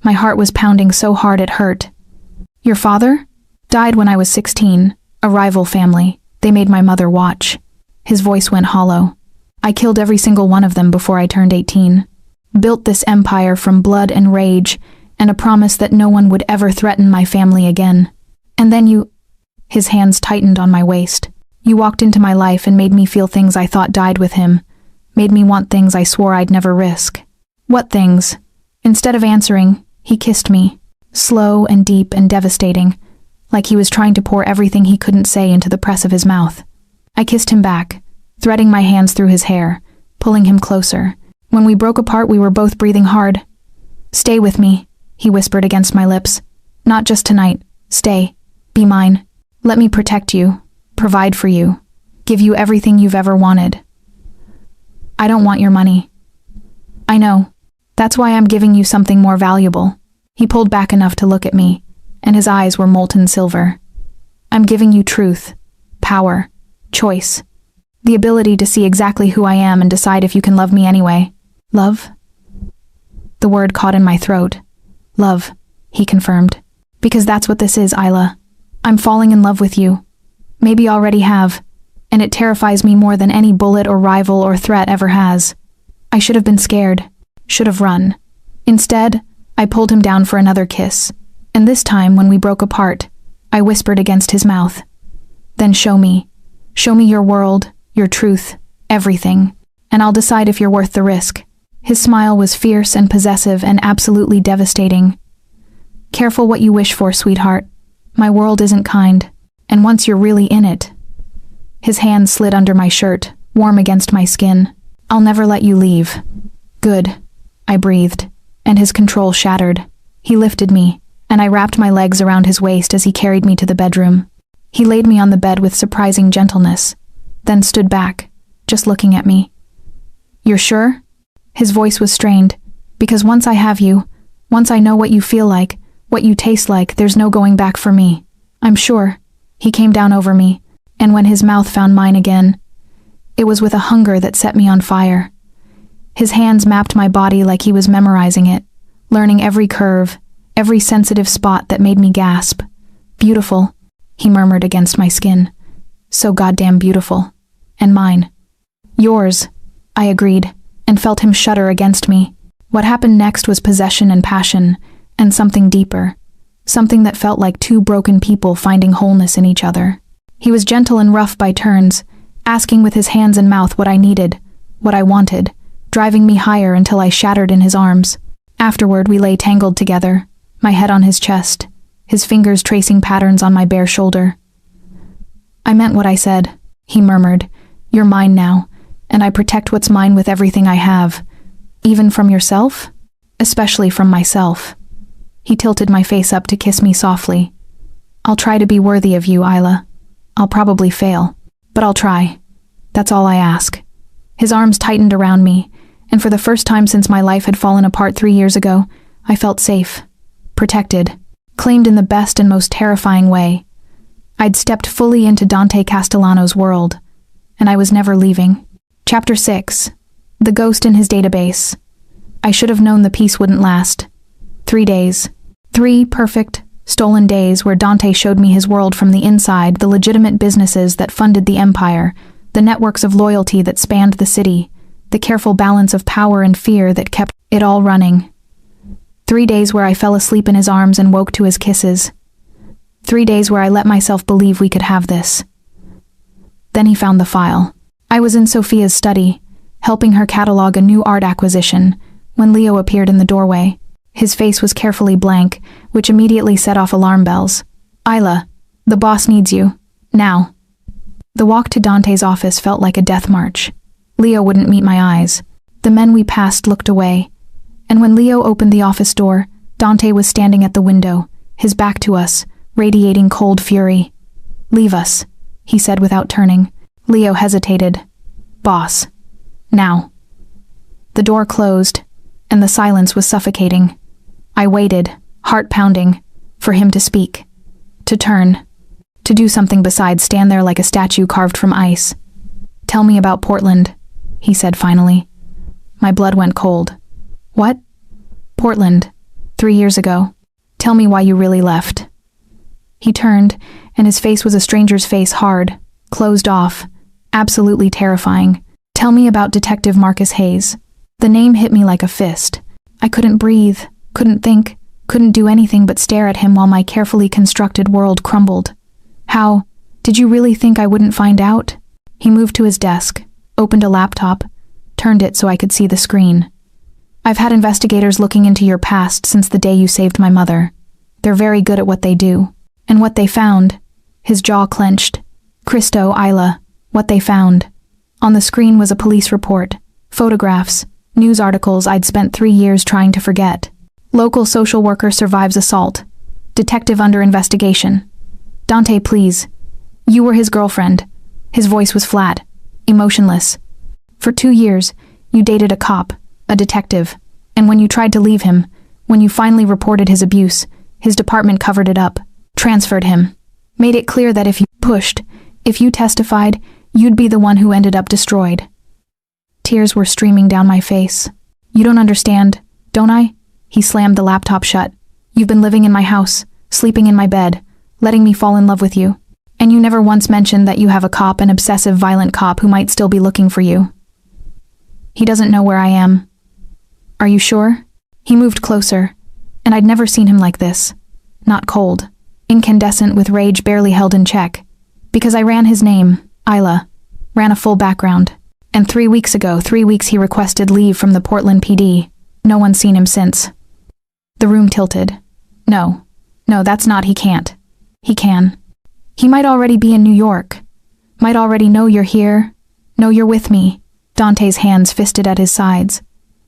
My heart was pounding so hard it hurt. "Your father?" "Died when I was 16, a rival family. They made my mother watch." His voice went hollow. "I killed every single one of them before I turned 18. Built this empire from blood and rage, and a promise that no one would ever threaten my family again. And then you—" His hands tightened on my waist. "You walked into my life and made me feel things I thought died with him. Made me want things I swore I'd never risk." "What things?" Instead of answering, He kissed me, slow and deep and devastating, like he was trying to pour everything he couldn't say into the press of his mouth. I kissed him back, threading my hands through his hair, pulling him closer. When we broke apart, we were both breathing hard. "Stay with me," he whispered against my lips. "Not just tonight. Stay. Be mine. Let me protect you, provide for you, give you everything you've ever wanted. I don't want your money. I know. That's why I'm giving you something more valuable." He pulled back enough to look at me, and his eyes were molten silver. "I'm giving you truth, power, choice, the ability to see exactly who I am and decide if you can love me anyway." "Love?" The word caught in my throat. "Love," he confirmed. "Because that's what this is, Isla. I'm falling in love with you. Maybe already have, and it terrifies me more than any bullet or rival or threat ever has. I should have been scared, should have run. Instead, I pulled him down for another kiss, and this time, when we broke apart, I whispered against his mouth. "Then show me. Show me your world, your truth, everything, and I'll decide if you're worth the risk." His smile was fierce and possessive and absolutely devastating. "Careful what you wish for, sweetheart. My world isn't kind, and once you're really in it..." His hand slid under my shirt, warm against my skin. "I'll never let you leave." "Good," I breathed, and his control shattered. He lifted me, and I wrapped my legs around his waist as he carried me to the bedroom. He laid me on the bed with surprising gentleness, then stood back, just looking at me. "You're sure?" His voice was strained, "Because once I have you, once I know what you feel like, what you taste like, there's no going back for me. I'm sure." He came down over me, and when his mouth found mine again, it was with a hunger that set me on fire. His hands mapped my body like he was memorizing it, learning every curve, every sensitive spot that made me gasp. "Beautiful," he murmured against my skin. "So goddamn beautiful. And mine." "Yours," I agreed, and felt him shudder against me. What happened next was possession and passion, and something deeper, something that felt like two broken people finding wholeness in each other. He was gentle and rough by turns, asking with his hands and mouth what I needed, what I wanted, driving me higher until I shattered in his arms. Afterward, we lay tangled together, my head on his chest, his fingers tracing patterns on my bare shoulder. "I meant what I said," he murmured. "You're mine now, and I protect what's mine with everything I have. Even from yourself? Especially from myself." He tilted my face up to kiss me softly. "I'll try to be worthy of you, Isla. I'll probably fail, but I'll try. That's all I ask." His arms tightened around me, and for the first time since my life had fallen apart 3 years ago, I felt safe, protected, claimed in the best and most terrifying way. I'd stepped fully into Dante Castellano's world, and I was never leaving. Chapter 6. The Ghost in His Database. I should have known the peace wouldn't last. 3 days. 3 perfect, stolen days where Dante showed me his world from the inside, the legitimate businesses that funded the empire, the networks of loyalty that spanned the city, the careful balance of power and fear that kept it all running. 3 days where I fell asleep in his arms and woke to his kisses. 3 days where I let myself believe we could have this. Then he found the file. I was in Sophia's study, helping her catalog a new art acquisition, when Leo appeared in the doorway. His face was carefully blank, which immediately set off alarm bells. "Isla, the boss needs you. Now." The walk to Dante's office felt like a death march. Leo wouldn't meet my eyes. The men we passed looked away, and when Leo opened the office door, Dante was standing at the window, his back to us, radiating cold fury. "Leave us," he said without turning. Leo hesitated. "Boss. Now." The door closed, and the silence was suffocating. I waited, heart pounding, for him to speak, to turn, to do something besides stand there like a statue carved from ice. "Tell me about Portland," he said finally. My blood went cold. "What?" "Portland, 3 years ago. Tell me why you really left." He turned, and his face was a stranger's face, hard, closed off, absolutely terrifying. "Tell me about Detective Marcus Hayes." The name hit me like a fist. I couldn't breathe, couldn't think, couldn't do anything but stare at him while my carefully constructed world crumbled. "How? Did you really think I wouldn't find out?" He moved to his desk, opened a laptop, turned it so I could see the screen. I've had investigators looking into your past since the day you saved my mother. They're very good at what they do. And what they found, his jaw clenched. Cristo, Isla, what they found. On the screen was a police report, photographs, news articles I'd spent 3 years trying to forget. Local social worker survives assault. Detective under investigation. Dante, please. You were his girlfriend. His voice was flat, emotionless. For 2 years, you dated a cop, a detective, and when you tried to leave him, when you finally reported his abuse, his department covered it up, transferred him, made it clear that if you pushed, if you testified, you'd be the one who ended up destroyed. Tears were streaming down my face. You don't understand, don't I? He slammed the laptop shut. You've been living in my house, sleeping in my bed, letting me fall in love with you. And you never once mentioned that you have a cop, an obsessive, violent cop who might still be looking for you. He doesn't know where I am. Are you sure? He moved closer, and I'd never seen him like this. Not cold, incandescent with rage barely held in check. Because I ran his name, Isla, ran a full background. And 3 weeks ago, 3 weeks he requested leave from the Portland PD. No one's seen him since. The room tilted. No, that's not, he can't. He can. He might already be in New York. Might already know you're here. Know you're with me. Dante's hands fisted at his sides.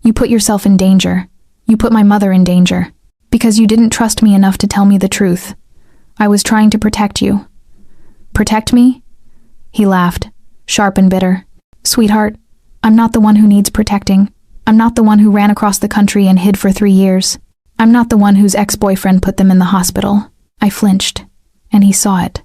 You put yourself in danger. You put my mother in danger. Because you didn't trust me enough to tell me the truth. I was trying to protect you. Protect me? He laughed, sharp and bitter. Sweetheart, I'm not the one who needs protecting. I'm not the one who ran across the country and hid for 3 years. I'm not the one whose ex-boyfriend put them in the hospital. I flinched, and he saw it.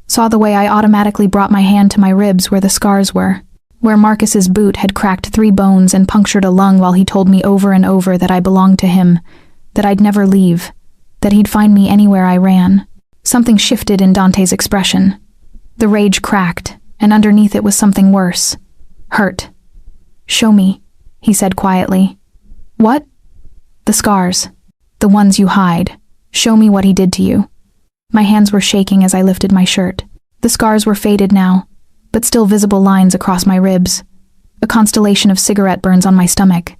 Saw the way I automatically brought my hand to my ribs where the scars were, where Marcus's boot had cracked 3 bones and punctured a lung while he told me over and over that I belonged to him, that I'd never leave, that he'd find me anywhere I ran. Something shifted in Dante's expression. The rage cracked, and underneath it was something worse. Hurt. Show me, he said quietly. What? The scars. The ones you hide. Show me what he did to you. My hands were shaking as I lifted my shirt. The scars were faded now, but still visible lines across my ribs. A constellation of cigarette burns on my stomach.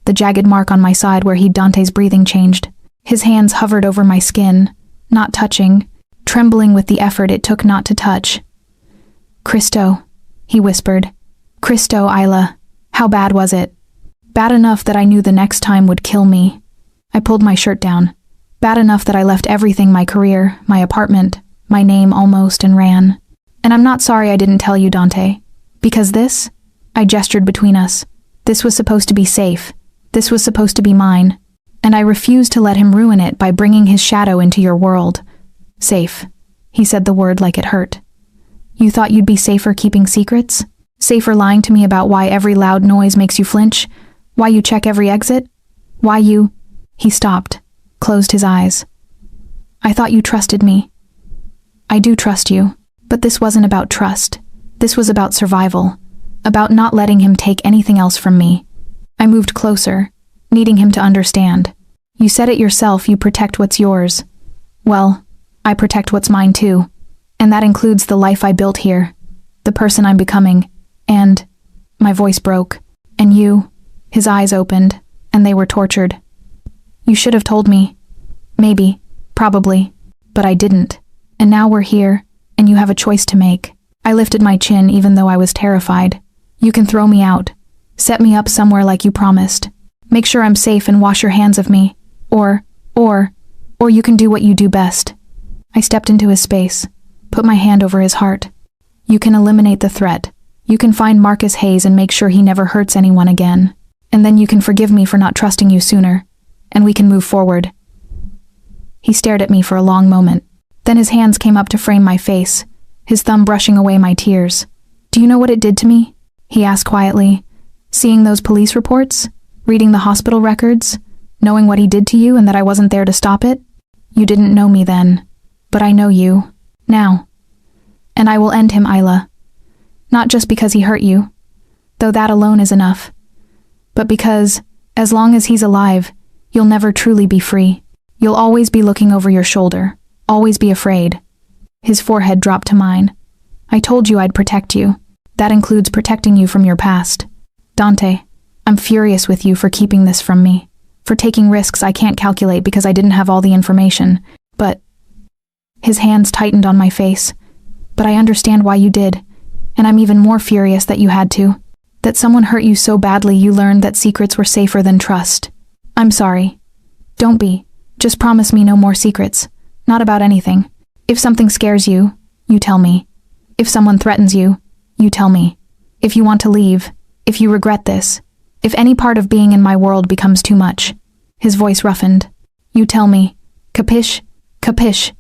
The jagged mark on my side where Dante's breathing changed. His hands hovered over my skin, not touching, trembling with the effort it took not to touch. Cristo, he whispered. Cristo, Isla, how bad was it? Bad enough that I knew the next time would kill me. I pulled my shirt down. Bad enough that I left everything, my career, my apartment, my name almost, and ran. And I'm not sorry I didn't tell you, Dante. Because this, I gestured between us. This was supposed to be safe. This was supposed to be mine. And I refused to let him ruin it by bringing his shadow into your world. Safe. He said the word like it hurt. You thought you'd be safer keeping secrets? Safer lying to me about why every loud noise makes you flinch? Why you check every exit? Why you... He stopped, closed his eyes. I thought you trusted me. I do trust you, but this wasn't about trust. This was about survival, about not letting him take anything else from me. I moved closer, needing him to understand. You said it yourself, you protect what's yours. Well, I protect what's mine too, and that includes the life I built here, the person I'm becoming, and... My voice broke, and you... His eyes opened, and they were tortured. You should have told me. Maybe, probably, but I didn't. And now we're here, and you have a choice to make. I lifted my chin even though I was terrified. You can throw me out. Set me up somewhere like you promised. Make sure I'm safe and wash your hands of me. Or you can do what you do best. I stepped into his space, put my hand over his heart. You can eliminate the threat. You can find Marcus Hayes and make sure he never hurts anyone again. And then you can forgive me for not trusting you sooner, and we can move forward. He stared at me for a long moment. Then his hands came up to frame my face, his thumb brushing away my tears. Do you know what it did to me? He asked quietly. Seeing those police reports? Reading the hospital records? Knowing what he did to you and that I wasn't there to stop it? You didn't know me then, but I know you, now. And I will end him, Isla. Not just because he hurt you, though that alone is enough, but because, as long as he's alive, you'll never truly be free. You'll always be looking over your shoulder, always be afraid. His forehead dropped to mine. I told you I'd protect you. That includes protecting you from your past. Dante, I'm furious with you for keeping this from me, for taking risks I can't calculate because I didn't have all the information, but..." His hands tightened on my face. "But I understand why you did, and I'm even more furious that you had to. That someone hurt you so badly you learned that secrets were safer than trust. I'm sorry. Don't be. Just promise me no more secrets. Not about anything. If something scares you, you tell me. If someone threatens you, you tell me. If you want to leave, if you regret this, if any part of being in my world becomes too much." His voice roughened. "You tell me. Capish? Capish?"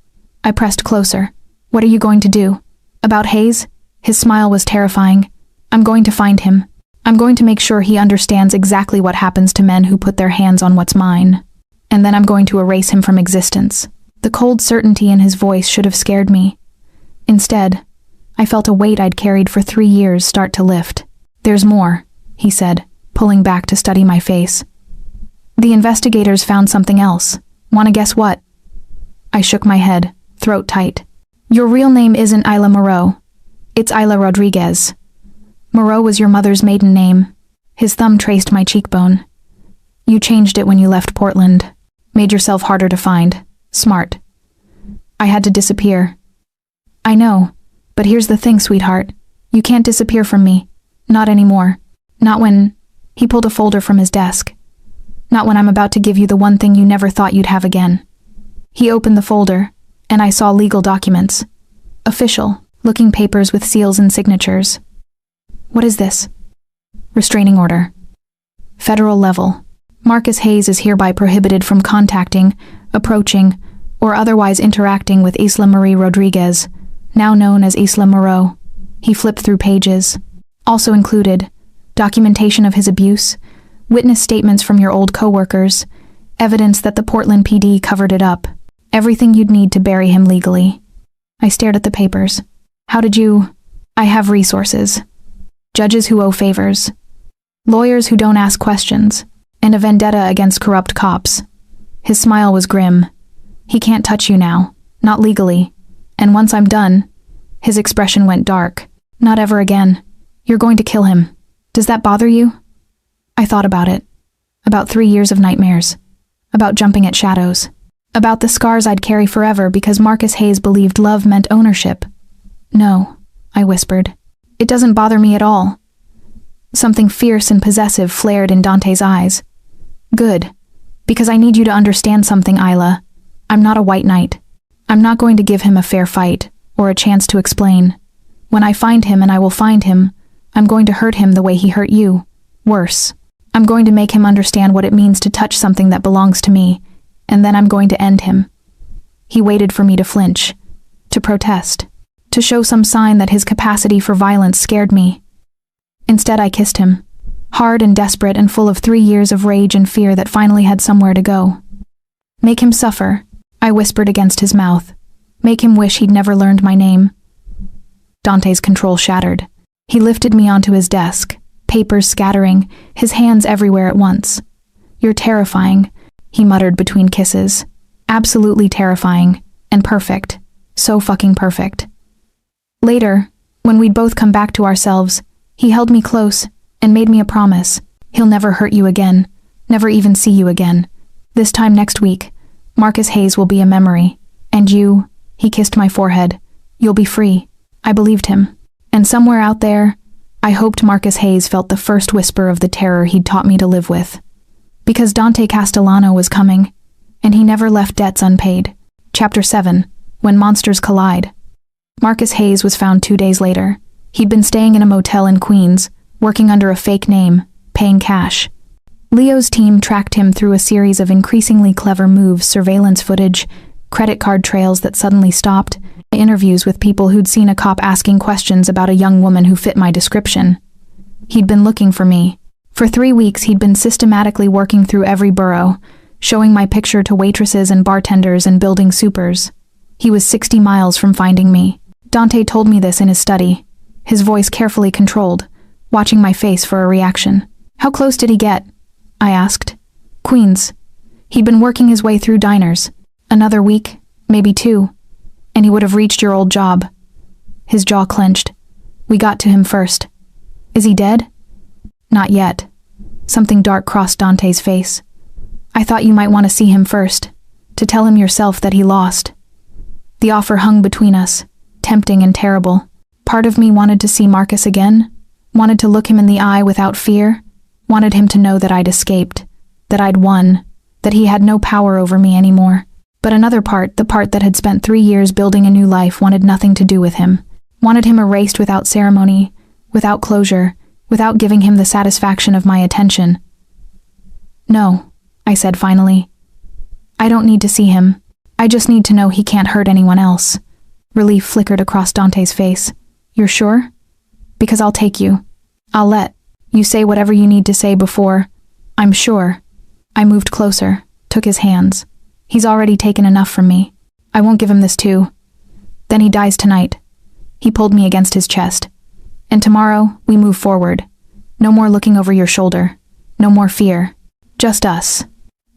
I pressed closer. "What are you going to do? About Hayes?" His smile was terrifying. "I'm going to find him. I'm going to make sure he understands exactly what happens to men who put their hands on what's mine. And then I'm going to erase him from existence." The cold certainty in his voice should have scared me. Instead, I felt a weight I'd carried for 3 years start to lift. "There's more," he said, pulling back to study my face. "The investigators found something else. Want to guess what?" I shook my head, throat tight. "Your real name isn't Isla Moreau. It's Isla Rodriguez. Moreau was your mother's maiden name." His thumb traced my cheekbone. "You changed it when you left Portland. Made yourself harder to find. Smart. I had to disappear." "I know, but here's the thing, sweetheart. You can't disappear from me. Not anymore. Not when..." He pulled a folder from his desk. "Not when I'm about to give you the one thing you never thought you'd have again." He opened the folder, and I saw legal documents. Official, looking papers with seals and signatures. "What is this?" "Restraining order. Federal level. Marcus Hayes is hereby prohibited from contacting, approaching, or otherwise interacting with Isla Marie Rodriguez, now known as Isla Moreau." He flipped through pages. "Also included, documentation of his abuse, witness statements from your old co-workers, evidence that the Portland PD covered it up. Everything you'd need to bury him legally." I stared at the papers. "How did you..." "I have resources. Judges who owe favors. Lawyers who don't ask questions. And a vendetta against corrupt cops." His smile was grim. "He can't touch you now. Not legally. And once I'm done..." His expression went dark. "Not ever again. You're going to kill him. Does that bother you?" I thought about it. About 3 years of nightmares. About jumping at shadows. About the scars I'd carry forever because Marcus Hayes believed love meant ownership. "No," I whispered. "It doesn't bother me at all." Something fierce and possessive flared in Dante's eyes. "Good. Because I need you to understand something, Isla. I'm not a white knight. I'm not going to give him a fair fight, or a chance to explain. When I find him, and I will find him, I'm going to hurt him the way he hurt you. Worse. I'm going to make him understand what it means to touch something that belongs to me, and then I'm going to end him." He waited for me to flinch, to protest, to show some sign that his capacity for violence scared me. Instead, I kissed him, hard and desperate and full of 3 years of rage and fear that finally had somewhere to go. "Make him suffer," I whispered against his mouth. "Make him wish he'd never learned my name." Dante's control shattered. He lifted me onto his desk, papers scattering, his hands everywhere at once. "You're terrifying," he muttered between kisses. "Absolutely terrifying. And perfect. So fucking perfect." Later, when we'd both come back to ourselves, he held me close and made me a promise. He'll never hurt you again, never even see you again. This time next week, Marcus Hayes will be a memory. And you, he kissed my forehead, you'll be free. I believed him. And somewhere out there, I hoped Marcus Hayes felt the first whisper of the terror he'd taught me to live with. Because Dante Castellano was coming, and he never left debts unpaid. Chapter 7, When Monsters Collide. Marcus Hayes was found 2 days later. He'd been staying in a motel in Queens, working under a fake name, paying cash. Leo's team tracked him through a series of increasingly clever moves, surveillance footage, credit card trails that suddenly stopped, interviews with people who'd seen a cop asking questions about a young woman who fit my description. He'd been looking for me. For 3 weeks, he'd been systematically working through every borough, showing my picture to waitresses and bartenders and building supers. He was 60 miles from finding me. Dante told me this in his study, his voice carefully controlled, watching my face for a reaction. "How close did he get?" I asked. "Queens. He'd been working his way through diners. Another week, maybe 2, and he would have reached your old job." His jaw clenched. "We got to him first." "Is he dead?" "Not yet. Something dark crossed Dante's face. I thought you might want to see him first, to tell him yourself that he lost. The offer hung between us, tempting and terrible. Part of me wanted to see Marcus again, wanted to look him in the eye without fear, wanted him to know that I'd escaped, that I'd won, that he had no power over me anymore. But another part, the part that had spent 3 years building a new life, wanted nothing to do with him. Wanted him erased without ceremony, without closure, without giving him the satisfaction of my attention. No, I said finally. I don't need to see him. I just need to know he can't hurt anyone else. Relief flickered across Dante's face. You're sure? Because I'll take you. I'll let you say whatever you need to say before. I'm sure. I moved closer, took his hands. He's already taken enough from me. I won't give him this too. Then he dies tonight. He pulled me against his chest. And tomorrow, we move forward. No more looking over your shoulder. No more fear. Just us.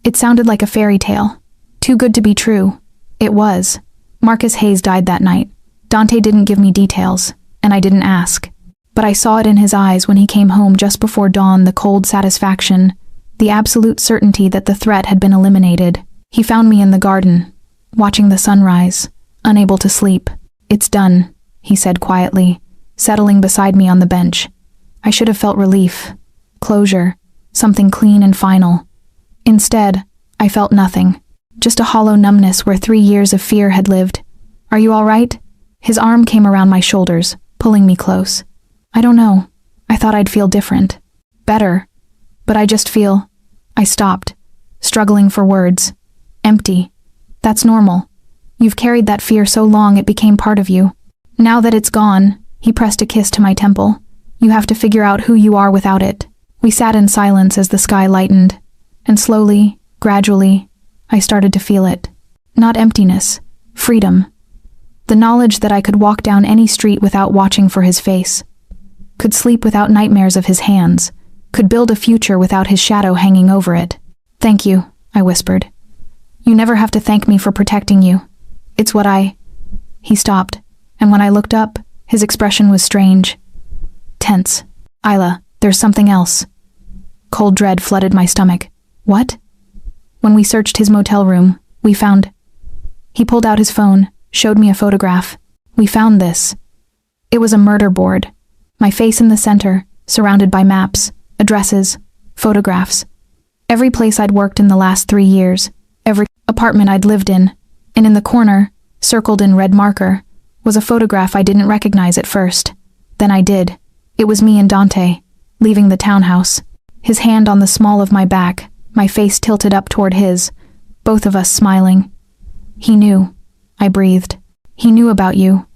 It sounded like a fairy tale. Too good to be true. It was. Marcus Hayes died that night. Dante didn't give me details, and I didn't ask. But I saw it in his eyes when he came home just before dawn, the cold satisfaction, the absolute certainty that the threat had been eliminated. He found me in the garden, watching the sunrise, unable to sleep. It's done, he said quietly, settling beside me on the bench. I should have felt relief, closure, something clean and final. Instead, I felt nothing, just a hollow numbness where 3 years of fear had lived. Are you all right? His arm came around my shoulders, pulling me close. I don't know. I thought I'd feel different. Better. But I just feel... I stopped, struggling for words. Empty. That's normal. You've carried that fear so long it became part of you. Now that it's gone, he pressed a kiss to my temple. You have to figure out who you are without it. We sat in silence as the sky lightened, and slowly, gradually, I started to feel it. Not emptiness, freedom. The knowledge that I could walk down any street without watching for his face, could sleep without nightmares of his hands, could build a future without his shadow hanging over it. Thank you, I whispered. You never have to thank me for protecting you. It's what He stopped, and when I looked up, his expression was strange. Tense. Isla, there's something else. Cold dread flooded my stomach. What? When we searched his motel room, we found... He pulled out his phone, showed me a photograph. We found this. It was a murder board. My face in the center, surrounded by maps, addresses, photographs. Every place I'd worked in the last 3 years, every apartment I'd lived in, and in the corner, circled in red marker, was a photograph I didn't recognize at first. Then I did. It was me and Dante, leaving the townhouse. His hand on the small of my back, my face tilted up toward his, both of us smiling. He knew. I breathed. He knew about you.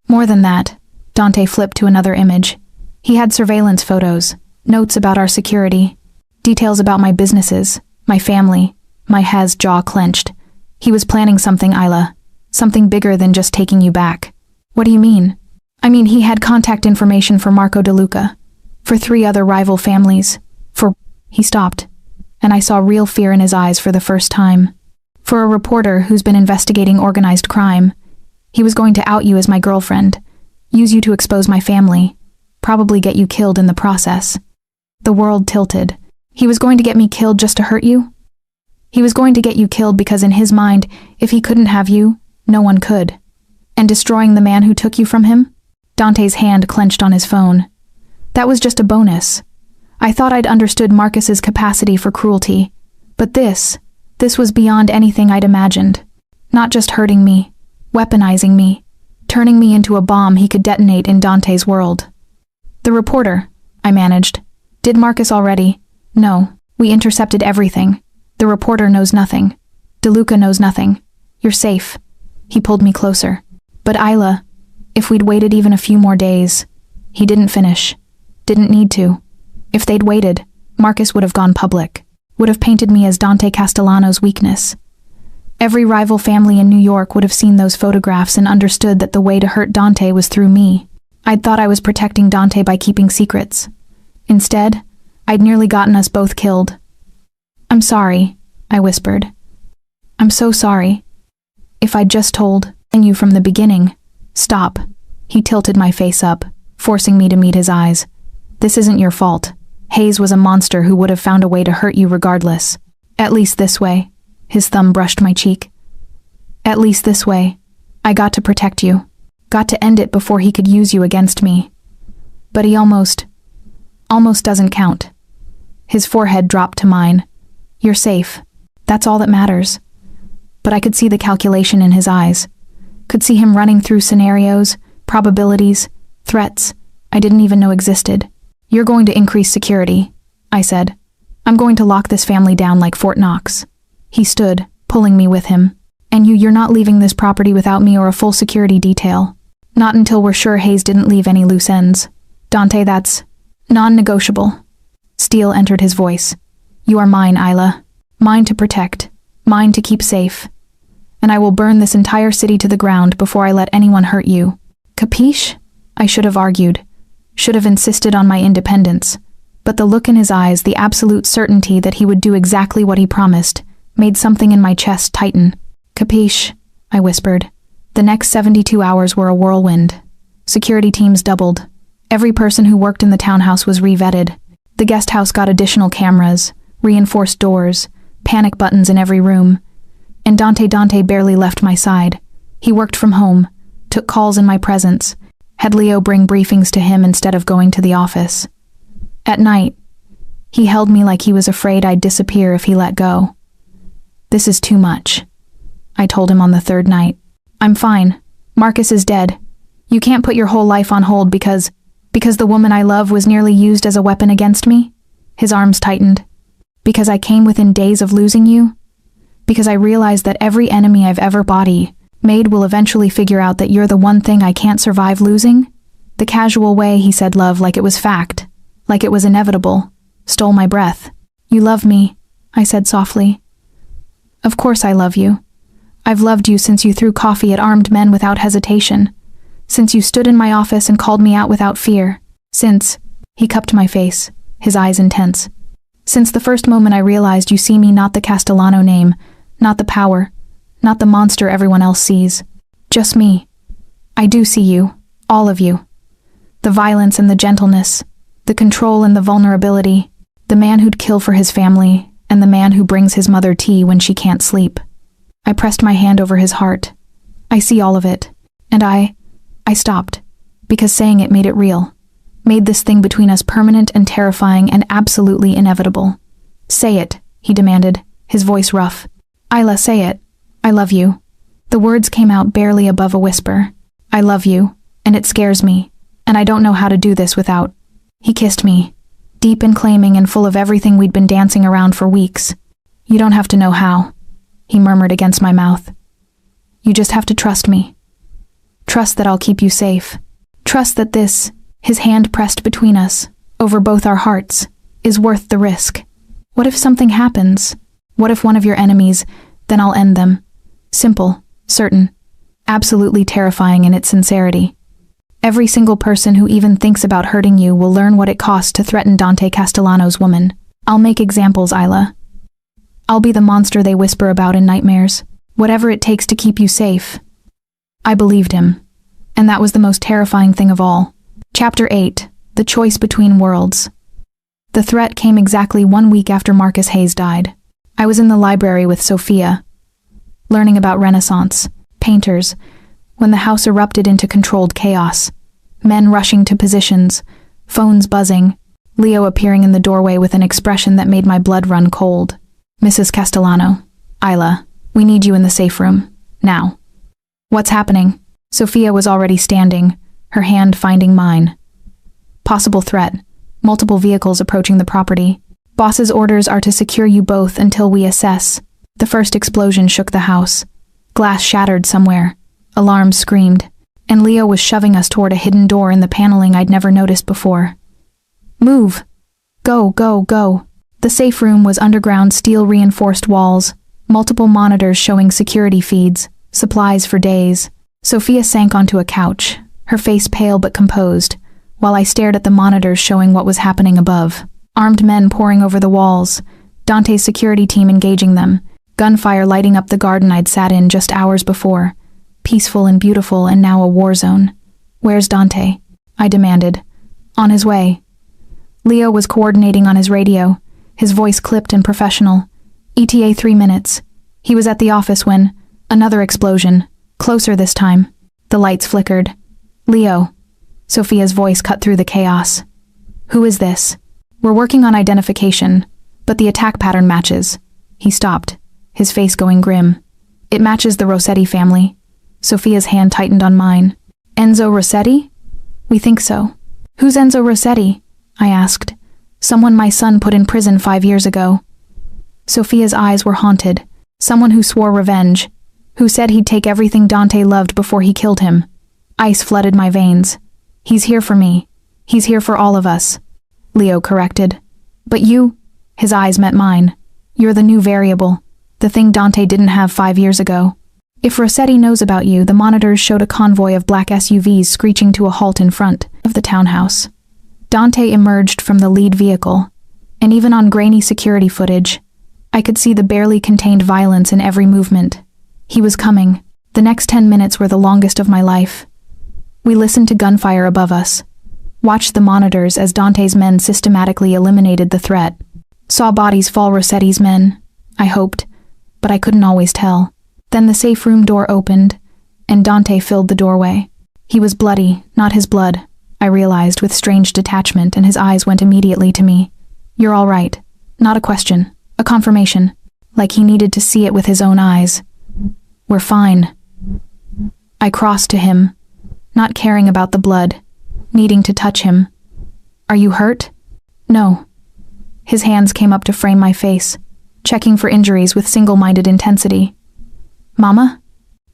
More than that, Dante flipped to another image. He had surveillance photos, notes about our security, details about my businesses, my family. My jaw clenched. He was planning something, Isla. Something bigger than just taking you back. What do you mean? I mean, he had contact information for Marco DeLuca, for 3 other rival families, for... He stopped, and I saw real fear in his eyes for the first time. For a reporter who's been investigating organized crime, he was going to out you as my girlfriend, use you to expose my family, probably get you killed in the process. The world tilted. He was going to get me killed just to hurt you? He was going to get you killed because in his mind, if he couldn't have you, no one could. And destroying the man who took you from him? Dante's hand clenched on his phone. That was just a bonus. I thought I'd understood Marcus's capacity for cruelty, but this was beyond anything I'd imagined. Not just hurting me, weaponizing me, turning me into a bomb he could detonate in Dante's world. The reporter, I managed. Did Marcus already? No, we intercepted everything. The reporter knows nothing. DeLuca knows nothing. You're safe. He pulled me closer. But Isla, if we'd waited even a few more days... He didn't finish. Didn't need to. If they'd waited, Marcus would have gone public. Would have painted me as Dante Castellano's weakness. Every rival family in New York would have seen those photographs and understood that the way to hurt Dante was through me. I'd thought I was protecting Dante by keeping secrets. Instead, I'd nearly gotten us both killed. I'm sorry, I whispered. I'm so sorry. If I'd just told you from the beginning. Stop. He tilted my face up, forcing me to meet his eyes. This isn't your fault. Hayes was a monster who would have found a way to hurt you regardless. At least this way. His thumb brushed my cheek. At least this way. I got to protect you. Got to end it before he could use you against me. But he almost doesn't count. His forehead dropped to mine. You're safe. That's all that matters. But I could see the calculation in his eyes. Could see him running through scenarios, probabilities, threats I didn't even know existed. You're going to increase security, I said. I'm going to lock this family down like Fort Knox. He stood, pulling me with him. And you're not leaving this property without me or a full security detail. Not until we're sure Hayes didn't leave any loose ends. Dante, that's non-negotiable. Steel entered his voice. You are mine, Isla. Mine to protect. Mine to keep safe. And I will burn this entire city to the ground before I let anyone hurt you. Capiche? I should have argued. Should have insisted on my independence. But the look in his eyes, the absolute certainty that he would do exactly what he promised, made something in my chest tighten. Capiche? I whispered. The next 72 hours were a whirlwind. Security teams doubled. Every person who worked in the townhouse was re-vetted. The guest house got additional cameras, reinforced doors, panic buttons in every room. And Dante barely left my side. He worked from home, took calls in my presence, had Leo bring briefings to him instead of going to the office. At night, he held me like he was afraid I'd disappear if he let go. This is too much, I told him on the third night. I'm fine. Marcus is dead. You can't put your whole life on hold because the woman I love was nearly used as a weapon against me? His arms tightened. Because I came within days of losing you? Because I realized that every enemy I've ever made will eventually figure out that you're the one thing I can't survive losing? The casual way he said love like it was fact, like it was inevitable, stole my breath. You love me, I said softly. Of course I love you. I've loved you since you threw coffee at armed men without hesitation. Since you stood in my office and called me out without fear. Since, he cupped my face, his eyes intense. Since the first moment I realized you see me not the Castellano name, not the power, not the monster everyone else sees. Just me. I do see you, all of you. The violence and the gentleness, the control and the vulnerability, the man who'd kill for his family, and the man who brings his mother tea when she can't sleep. I pressed my hand over his heart. I see all of it. And I stopped, because saying it made it real. Made this thing between us permanent and terrifying and absolutely inevitable. Say it, he demanded, his voice rough. Isla, say it. I love you. The words came out barely above a whisper. I love you, and it scares me, and I don't know how to do this without. He kissed me, deep and claiming and full of everything we'd been dancing around for weeks. You don't have to know how, he murmured against my mouth. You just have to trust me. Trust that I'll keep you safe. Trust that this, his hand pressed between us, over both our hearts, is worth the risk. What if something happens? What if one of your enemies, then I'll end them. Simple, certain, absolutely terrifying in its sincerity. Every single person who even thinks about hurting you will learn what it costs to threaten Dante Castellano's woman. I'll make examples, Isla. I'll be the monster they whisper about in nightmares. Whatever it takes to keep you safe. I believed him. And that was the most terrifying thing of all. Chapter 8. The Choice Between Worlds. The threat came exactly 1 week after Marcus Hayes died. I was in the library with Sophia, learning about Renaissance, painters, when the house erupted into controlled chaos. Men rushing to positions, phones buzzing, Leo appearing in the doorway with an expression that made my blood run cold. Mrs. Castellano, Isla, we need you in the safe room, now. What's happening? Sophia was already standing, her hand finding mine. Possible threat. Multiple vehicles approaching the property. Boss's orders are to secure you both until we assess. The first explosion shook the house. Glass shattered somewhere. Alarms screamed. And Leo was shoving us toward a hidden door in the paneling I'd never noticed before. Move! Go, go, go! The safe room was underground steel-reinforced walls, multiple monitors showing security feeds, supplies for days. Sophia sank onto a couch, her face pale but composed, while I stared at the monitors showing what was happening above. Armed men pouring over the walls, Dante's security team engaging them, gunfire lighting up the garden I'd sat in just hours before. Peaceful and beautiful, and now a war zone. Where's Dante? I demanded. On his way. Leo was coordinating on his radio, his voice clipped and professional. ETA 3 minutes. He was at the office when another explosion, closer this time. The lights flickered. Leo. Sophia's voice cut through the chaos. Who is this? We're working on identification, but the attack pattern matches. He stopped, his face going grim. It matches the Rossetti family. Sophia's hand tightened on mine. Enzo Rossetti? We think so. Who's Enzo Rossetti? I asked. Someone my son put in prison 5 years ago. Sophia's eyes were haunted. Someone who swore revenge, who said he'd take everything Dante loved before he killed him. Ice flooded my veins. He's here for me. He's here for all of us. Leo corrected. But you? His eyes met mine. You're the new variable, the thing Dante didn't have 5 years ago. If Rossetti knows about you, the monitors showed a convoy of black SUVs screeching to a halt in front of the townhouse. Dante emerged from the lead vehicle, and even on grainy security footage, I could see the barely contained violence in every movement. He was coming. The next 10 minutes were the longest of my life. We listened to gunfire above us, watched the monitors as Dante's men systematically eliminated the threat, saw bodies fall Rossetti's men, I hoped, but I couldn't always tell. Then the safe room door opened, and Dante filled the doorway. He was bloody, not his blood, I realized with strange detachment, and his eyes went immediately to me. You're all right. Not a question, a confirmation, like he needed to see it with his own eyes. We're fine. I crossed to him, not caring about the blood, needing to touch him. Are you hurt? No. His hands came up to frame my face, checking for injuries with single-minded intensity. Mama?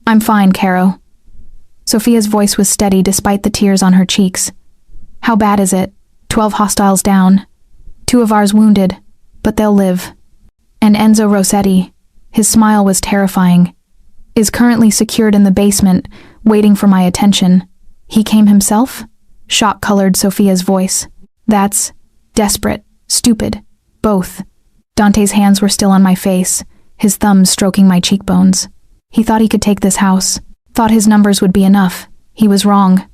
I'm fine, Caro. Sophia's voice was steady despite the tears on her cheeks. How bad is it? 12 hostiles down. 2 of ours wounded, but they'll live. And Enzo Rossetti, his smile was terrifying, is currently secured in the basement, waiting for my attention. He came himself? Shock colored Sophia's voice. That's desperate, stupid, both. Dante's hands were still on my face, his thumbs stroking my cheekbones. He thought he could take this house, thought his numbers would be enough. He was wrong.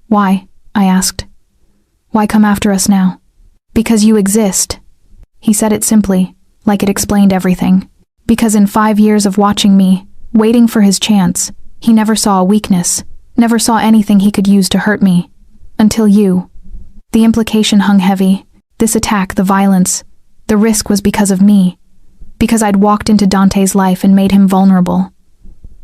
Why? I asked. Why come after us now? Because you exist. He said it simply, like it explained everything. Because in 5 years of watching me, waiting for his chance, he never saw a weakness, never saw anything he could use to hurt me. Until you. The implication hung heavy. This attack, the violence, the risk was because of me. Because I'd walked into Dante's life and made him vulnerable.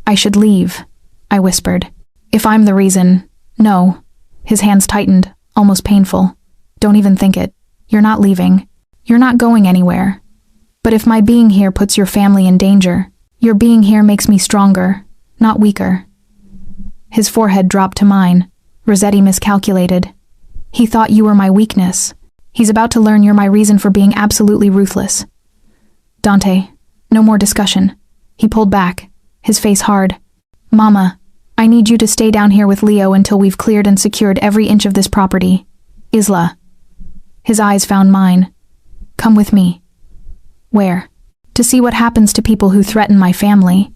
I should leave, I whispered. If I'm the reason, no. His hands tightened, almost painful. Don't even think it. You're not leaving. You're not going anywhere. But if my being here puts your family in danger, your being here makes me stronger, not weaker. His forehead dropped to mine. Rossetti miscalculated. He thought you were my weakness. He's about to learn you're my reason for being absolutely ruthless. Dante, no more discussion. He pulled back, his face hard. Mama, I need you to stay down here with Leo until we've cleared and secured every inch of this property. Isla. His eyes found mine. Come with me. Where? To see what happens to people who threaten my family.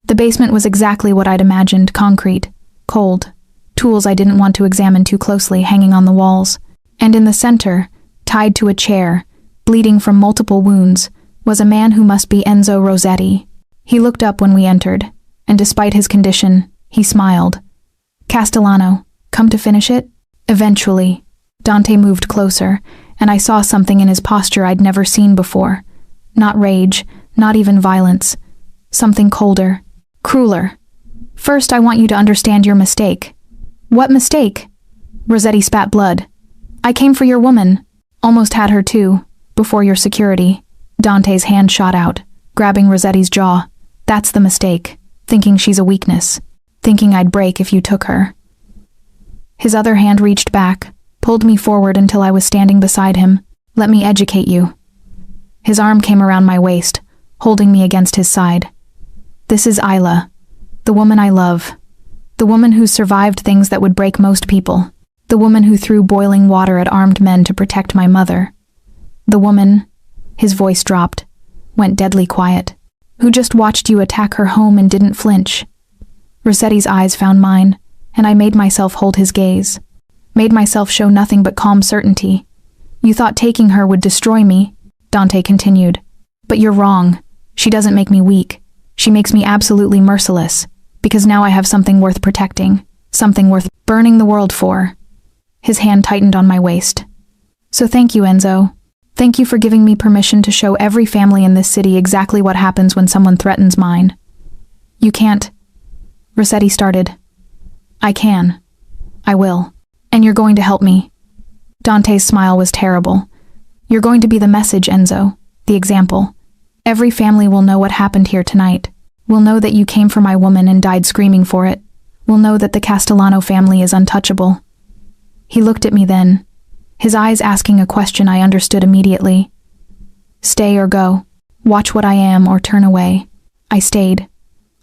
The basement was exactly what I'd imagined, concrete, cold, tools I didn't want to examine too closely hanging on the walls. And in the center, tied to a chair, bleeding from multiple wounds, was a man who must be Enzo Rossetti. He looked up when we entered, and despite his condition, he smiled. Castellano, come to finish it? Eventually. Dante moved closer, and I saw something in his posture I'd never seen before. Not rage, not even violence. Something colder, crueler. First, I want you to understand your mistake. What mistake? Rossetti spat blood. I came for your woman. Almost had her too, before your security. Dante's hand shot out, grabbing Rossetti's jaw. That's the mistake. Thinking she's a weakness. Thinking I'd break if you took her. His other hand reached back, pulled me forward until I was standing beside him. Let me educate you. His arm came around my waist, holding me against his side. This is Isla, the woman I love. The woman who survived things that would break most people. The woman who threw boiling water at armed men to protect my mother. The woman, his voice dropped, went deadly quiet, who just watched you attack her home and didn't flinch. Rossetti's eyes found mine, and I made myself hold his gaze. Made myself show nothing but calm certainty. You thought taking her would destroy me, Dante continued. But you're wrong. She doesn't make me weak. She makes me absolutely merciless, because now I have something worth protecting, something worth burning the world for. His hand tightened on my waist. So thank you, Enzo. Thank you for giving me permission to show every family in this city exactly what happens when someone threatens mine. You can't. Rossetti started. I can. I will. And you're going to help me. Dante's smile was terrible. You're going to be the message, Enzo, the example. Every family will know what happened here tonight. Will know that you came for my woman and died screaming for it. Will know that the Castellano family is untouchable. He looked at me then, his eyes asking a question I understood immediately. Stay or go. Watch what I am or turn away. I stayed.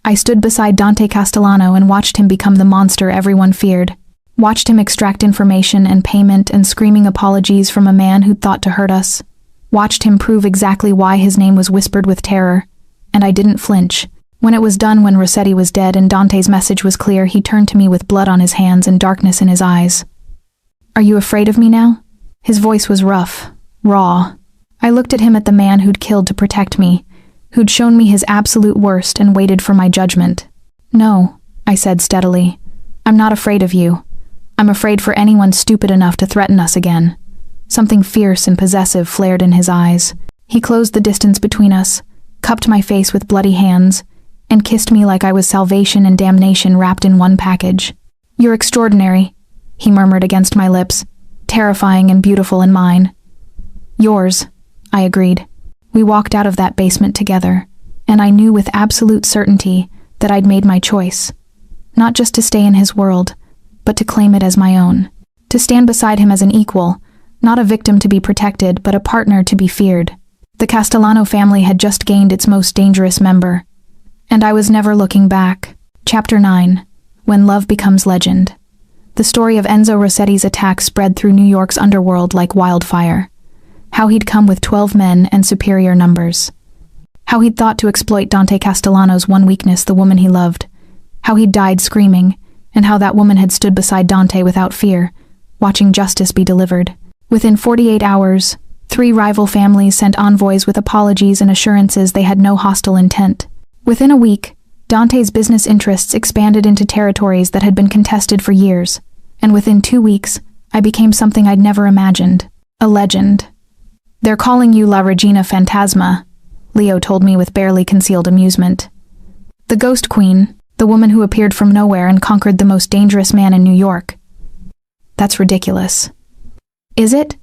I stood beside Dante Castellano and watched him become the monster everyone feared. Watched him extract information and payment and screaming apologies from a man who'd thought to hurt us. Watched him prove exactly why his name was whispered with terror. And I didn't flinch. When it was done, when Rossetti was dead and Dante's message was clear, he turned to me with blood on his hands and darkness in his eyes. Are you afraid of me now? His voice was rough, raw. I looked at him, at the man who'd killed to protect me, who'd shown me his absolute worst and waited for my judgment. No, I said steadily. I'm not afraid of you. I'm afraid for anyone stupid enough to threaten us again. Something fierce and possessive flared in his eyes. He closed the distance between us, cupped my face with bloody hands, and kissed me like I was salvation and damnation wrapped in one package. You're extraordinary, he murmured against my lips, terrifying and beautiful in mine. Yours, I agreed. We walked out of that basement together, and I knew with absolute certainty that I'd made my choice. Not just to stay in his world, but to claim it as my own. To stand beside him as an equal, not a victim to be protected, but a partner to be feared. The Castellano family had just gained its most dangerous member, and I was never looking back. Chapter 9. When Love Becomes Legend. The story of Enzo Rossetti's attack spread through New York's underworld like wildfire. How he'd come with 12 men and superior numbers. How he'd thought to exploit Dante Castellano's one weakness, the woman he loved. How he'd died screaming, and how that woman had stood beside Dante without fear, watching justice be delivered. Within 48 hours, 3 rival families sent envoys with apologies and assurances they had no hostile intent. Within a week, Dante's business interests expanded into territories that had been contested for years, and within 2 weeks, I became something I'd never imagined. A legend. They're calling you La Regina Fantasma, Leo told me with barely concealed amusement. The Ghost Queen, the woman who appeared from nowhere and conquered the most dangerous man in New York. That's ridiculous. Is it?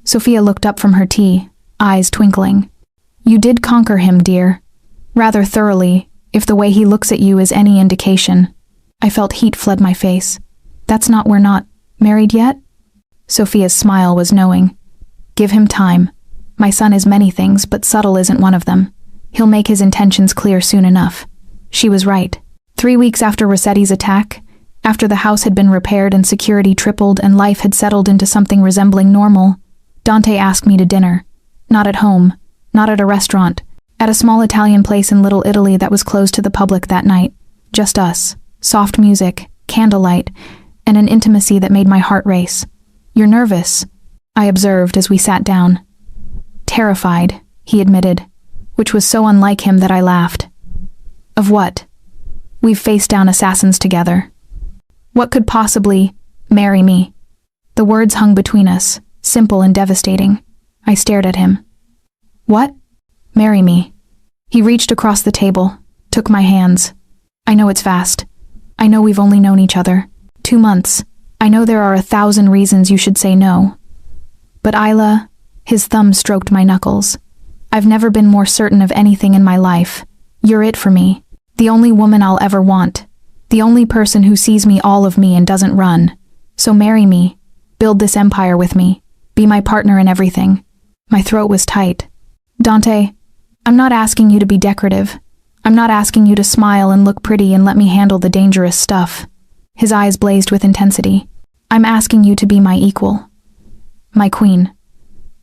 Sophia looked up from her tea, eyes twinkling. You did conquer him, dear. Rather thoroughly, if the way he looks at you is any indication. I felt heat flood my face. We're not married yet? Sophia's smile was knowing. Give him time. My son is many things, but subtle isn't one of them. He'll make his intentions clear soon enough. She was right. 3 weeks after Rossetti's attack, after the house had been repaired and security tripled and life had settled into something resembling normal, Dante asked me to dinner. Not at home, not at a restaurant, at a small Italian place in Little Italy that was closed to the public that night. Just us, soft music, candlelight, and an intimacy that made my heart race. You're nervous, I observed as we sat down. Terrified, he admitted, which was so unlike him that I laughed. Of what? We've faced down assassins together. What could possibly marry me? The words hung between us, simple and devastating. I stared at him. What? Marry me. He reached across the table, took my hands. I know it's fast. I know we've only known each other 2 months. I know there are 1,000 reasons you should say no. But Isla, his thumb stroked my knuckles. I've never been more certain of anything in my life. You're it for me. The only woman I'll ever want. The only person who sees me, all of me, and doesn't run. So marry me. Build this empire with me. Be my partner in everything. My throat was tight. Dante, I'm not asking you to be decorative. I'm not asking you to smile and look pretty and let me handle the dangerous stuff. His eyes blazed with intensity. I'm asking you to be my equal. My queen.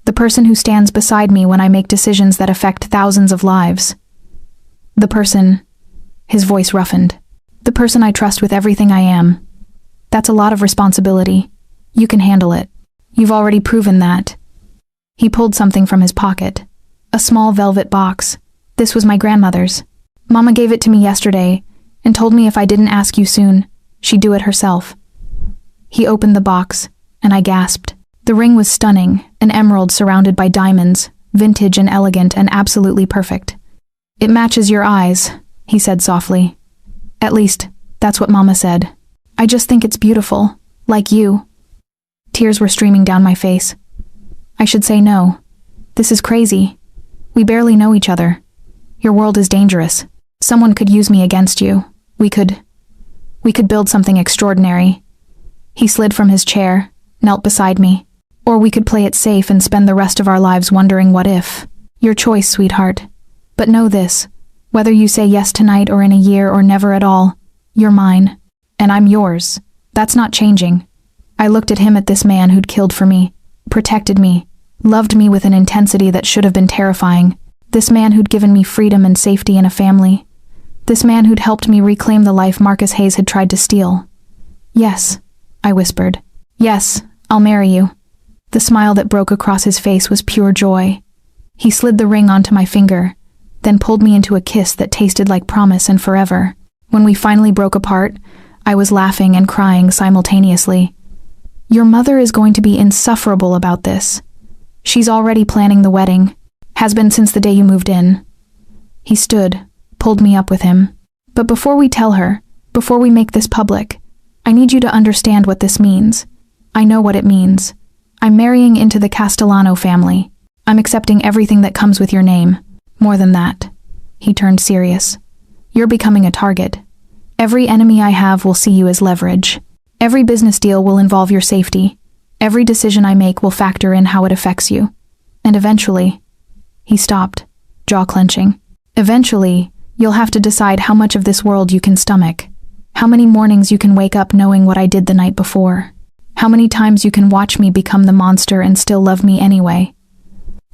The person who stands beside me when I make decisions that affect thousands of lives. The person, his voice roughened. The person I trust with everything I am. That's a lot of responsibility. You can handle it. You've already proven that, He pulled something from his pocket. A small velvet box. This was my grandmother's. Mama gave it to me yesterday and told me if I didn't ask you soon, she'd do it herself. He opened the box, and I gasped. The ring was stunning, an emerald surrounded by diamonds, vintage and elegant and absolutely perfect. It matches your eyes, he said softly. At least, that's what Mama said. I just think it's beautiful, like you. Tears were streaming down my face. I should say no. This is crazy. We barely know each other. Your world is dangerous. Someone could use me against you. We could build something extraordinary. He slid from his chair, knelt beside me. Or we could play it safe and spend the rest of our lives wondering what if. Your choice, sweetheart. But know this, whether you say yes tonight or in a year or never at all, you're mine. And I'm yours. That's not changing. I looked at him, at this man who'd killed for me, protected me, loved me with an intensity that should have been terrifying. This man who'd given me freedom and safety in a family. This man who'd helped me reclaim the life Marcus Hayes had tried to steal. Yes, I whispered. Yes, I'll marry you. The smile that broke across his face was pure joy. He slid the ring onto my finger, then pulled me into a kiss that tasted like promise and forever. When we finally broke apart, I was laughing and crying simultaneously. Your mother is going to be insufferable about this. She's already planning the wedding. Has been since the day you moved in. He stood, pulled me up with him. But before we tell her, before we make this public, I need you to understand what this means. I know what it means. I'm marrying into the Castellano family. I'm accepting everything that comes with your name. More than that. He turned serious. You're becoming a target. Every enemy I have will see you as leverage. Every business deal will involve your safety. Every decision I make will factor in how it affects you. And eventually, he stopped, jaw clenching. Eventually, you'll have to decide how much of this world you can stomach. How many mornings you can wake up knowing what I did the night before. How many times you can watch me become the monster and still love me anyway.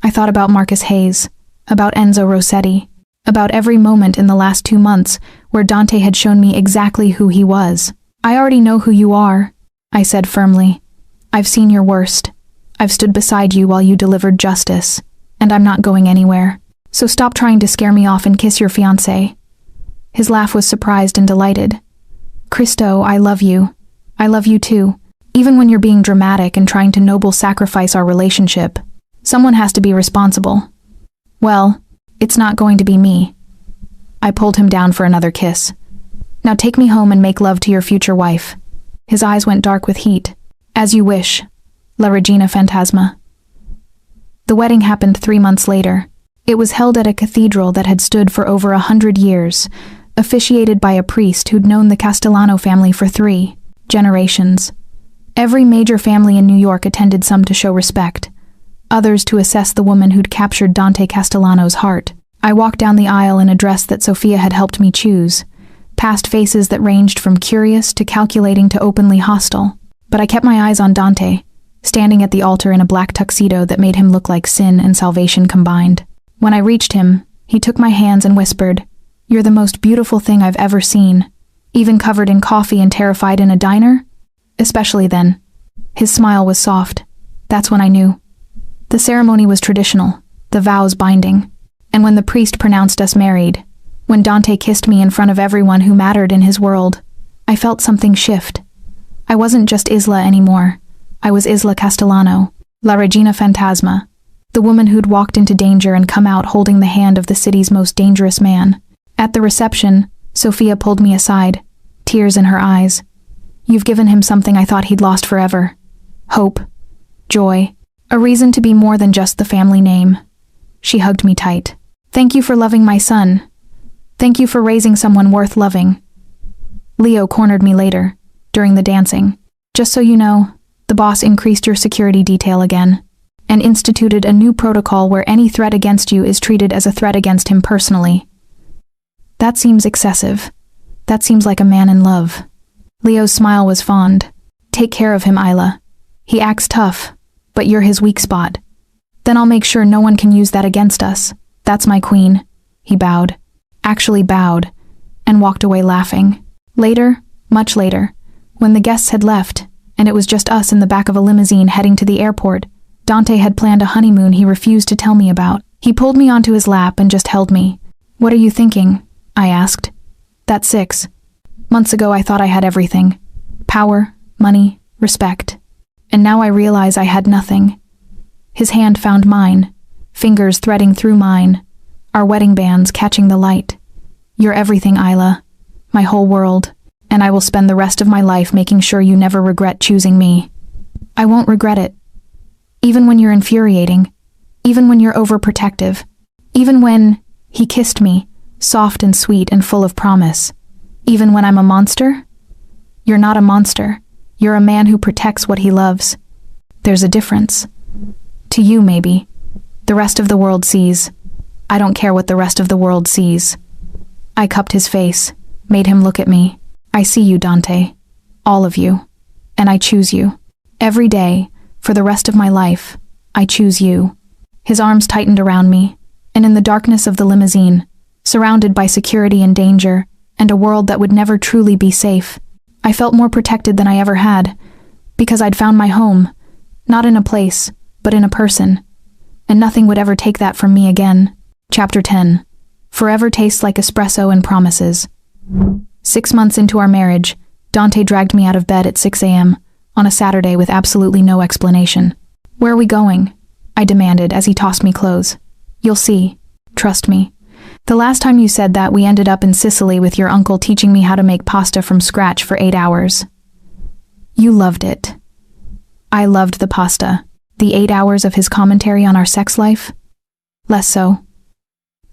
I thought about Marcus Hayes, about Enzo Rossetti, about every moment in the last 2 months where Dante had shown me exactly who he was. I already know who you are, I said firmly. I've seen your worst. I've stood beside you while you delivered justice, and I'm not going anywhere. So stop trying to scare me off and kiss your fiancé. His laugh was surprised and delighted. Cristo, I love you. I love you too. Even when you're being dramatic and trying to noble sacrifice our relationship, someone has to be responsible. Well, it's not going to be me. I pulled him down for another kiss. Now take me home and make love to your future wife. His eyes went dark with heat. As you wish, La Regina Fantasma. The wedding happened 3 months later. It was held at a cathedral that had stood for over 100 years, officiated by a priest who'd known the Castellano family for 3 generations. Every major family in New York attended, some to show respect, others to assess the woman who'd captured Dante Castellano's heart. I walked down the aisle in a dress that Sophia had helped me choose, past faces that ranged from curious to calculating to openly hostile. But I kept my eyes on Dante, standing at the altar in a black tuxedo that made him look like sin and salvation combined. When I reached him, he took my hands and whispered, "You're the most beautiful thing I've ever seen. Even covered in coffee and terrified in a diner? Especially then." His smile was soft. That's when I knew. The ceremony was traditional, the vows binding. And when the priest pronounced us married, when Dante kissed me in front of everyone who mattered in his world, I felt something shift. I wasn't just Isla anymore. I was Isla Castellano, La Regina Fantasma, the woman who'd walked into danger and come out holding the hand of the city's most dangerous man. At the reception, Sophia pulled me aside, tears in her eyes. You've given him something I thought he'd lost forever. Hope, joy, a reason to be more than just the family name. She hugged me tight. Thank you for loving my son. Thank you for raising someone worth loving. Leo cornered me later, during the dancing. Just so you know, the boss increased your security detail again, and instituted a new protocol where any threat against you is treated as a threat against him personally. That seems excessive. That seems like a man in love. Leo's smile was fond. Take care of him, Isla. He acts tough, but you're his weak spot. Then I'll make sure no one can use that against us. That's my queen. He bowed. Actually bowed, and walked away laughing. Later, much later, when the guests had left, and it was just us in the back of a limousine heading to the airport, Dante had planned a honeymoon he refused to tell me about. He pulled me onto his lap and just held me. "What are you thinking?" I asked. "That's 6 months ago I thought I had everything. Power, money, respect. And now I realize I had nothing." His hand found mine, fingers threading through mine, our wedding bands catching the light. "You're everything, Isla. My whole world. And I will spend the rest of my life making sure you never regret choosing me." "I won't regret it. Even when you're infuriating. Even when you're overprotective. Even when..." He kissed me, soft and sweet and full of promise. "Even when I'm a monster?" "You're not a monster. You're a man who protects what he loves. There's a difference. To you, maybe. The rest of the world sees. I don't care what the rest of the world sees." I cupped his face, made him look at me. "I see you, Dante. All of you. And I choose you. Every day, for the rest of my life, I choose you." His arms tightened around me, and in the darkness of the limousine, surrounded by security and danger, and a world that would never truly be safe, I felt more protected than I ever had, because I'd found my home, not in a place, but in a person, and nothing would ever take that from me again. Chapter 10. Forever tastes like espresso and promises. 6 months into our marriage, Dante dragged me out of bed at 6 a.m. on a Saturday with absolutely no explanation. "Where are we going?" I demanded as he tossed me clothes. "You'll see. Trust me. The last time you said that, we ended up in Sicily with your uncle teaching me how to make pasta from scratch for 8 hours. You loved it." I loved the pasta. The 8 hours of his commentary on our sex life? Less so.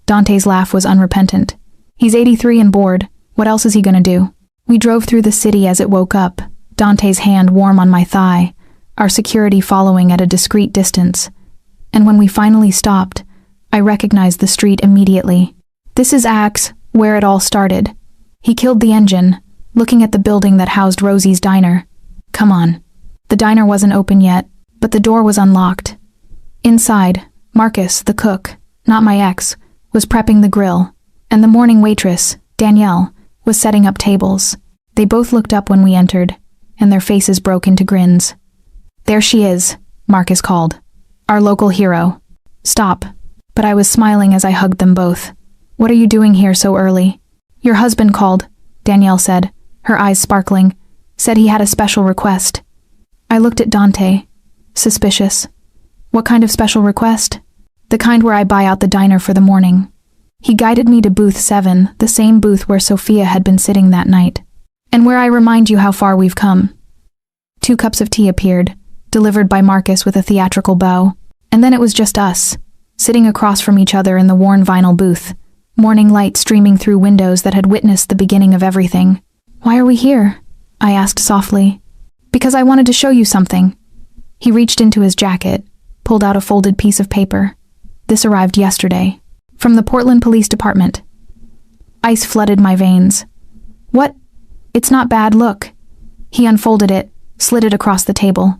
Dante's laugh was unrepentant. "He's 83 and bored. What else is he gonna do?" We drove through the city as it woke up, Dante's hand warm on my thigh, our security following at a discreet distance. And when we finally stopped, I recognized the street immediately. "This is Axe, where it all started." He killed the engine, looking at the building that housed Rosie's diner. "Come on." The diner wasn't open yet, but the door was unlocked. Inside, Marcus, the cook, not my ex, was prepping the grill, and the morning waitress, Danielle, was setting up tables. They both looked up when we entered, and their faces broke into grins. "There she is," Marcus called. "Our local hero." "Stop." But I was smiling as I hugged them both. "What are you doing here so early?" "Your husband called," Danielle said, her eyes sparkling. "Said he had a special request." I looked at Dante, suspicious. "What kind of special request?" "The kind where I buy out the diner for the morning." He guided me to booth 7, the same booth where Sophia had been sitting that night. "And where I remind you how far we've come." 2 cups of tea appeared, delivered by Marcus with a theatrical bow, and then it was just us, sitting across from each other in the worn vinyl booth, morning light streaming through windows that had witnessed the beginning of everything. "Why are we here?" I asked softly. "Because I wanted to show you something." He reached into his jacket, pulled out a folded piece of paper. "This arrived yesterday. From the Portland Police Department." Ice flooded my veins. "What? It's not bad, look." He unfolded it, slid it across the table.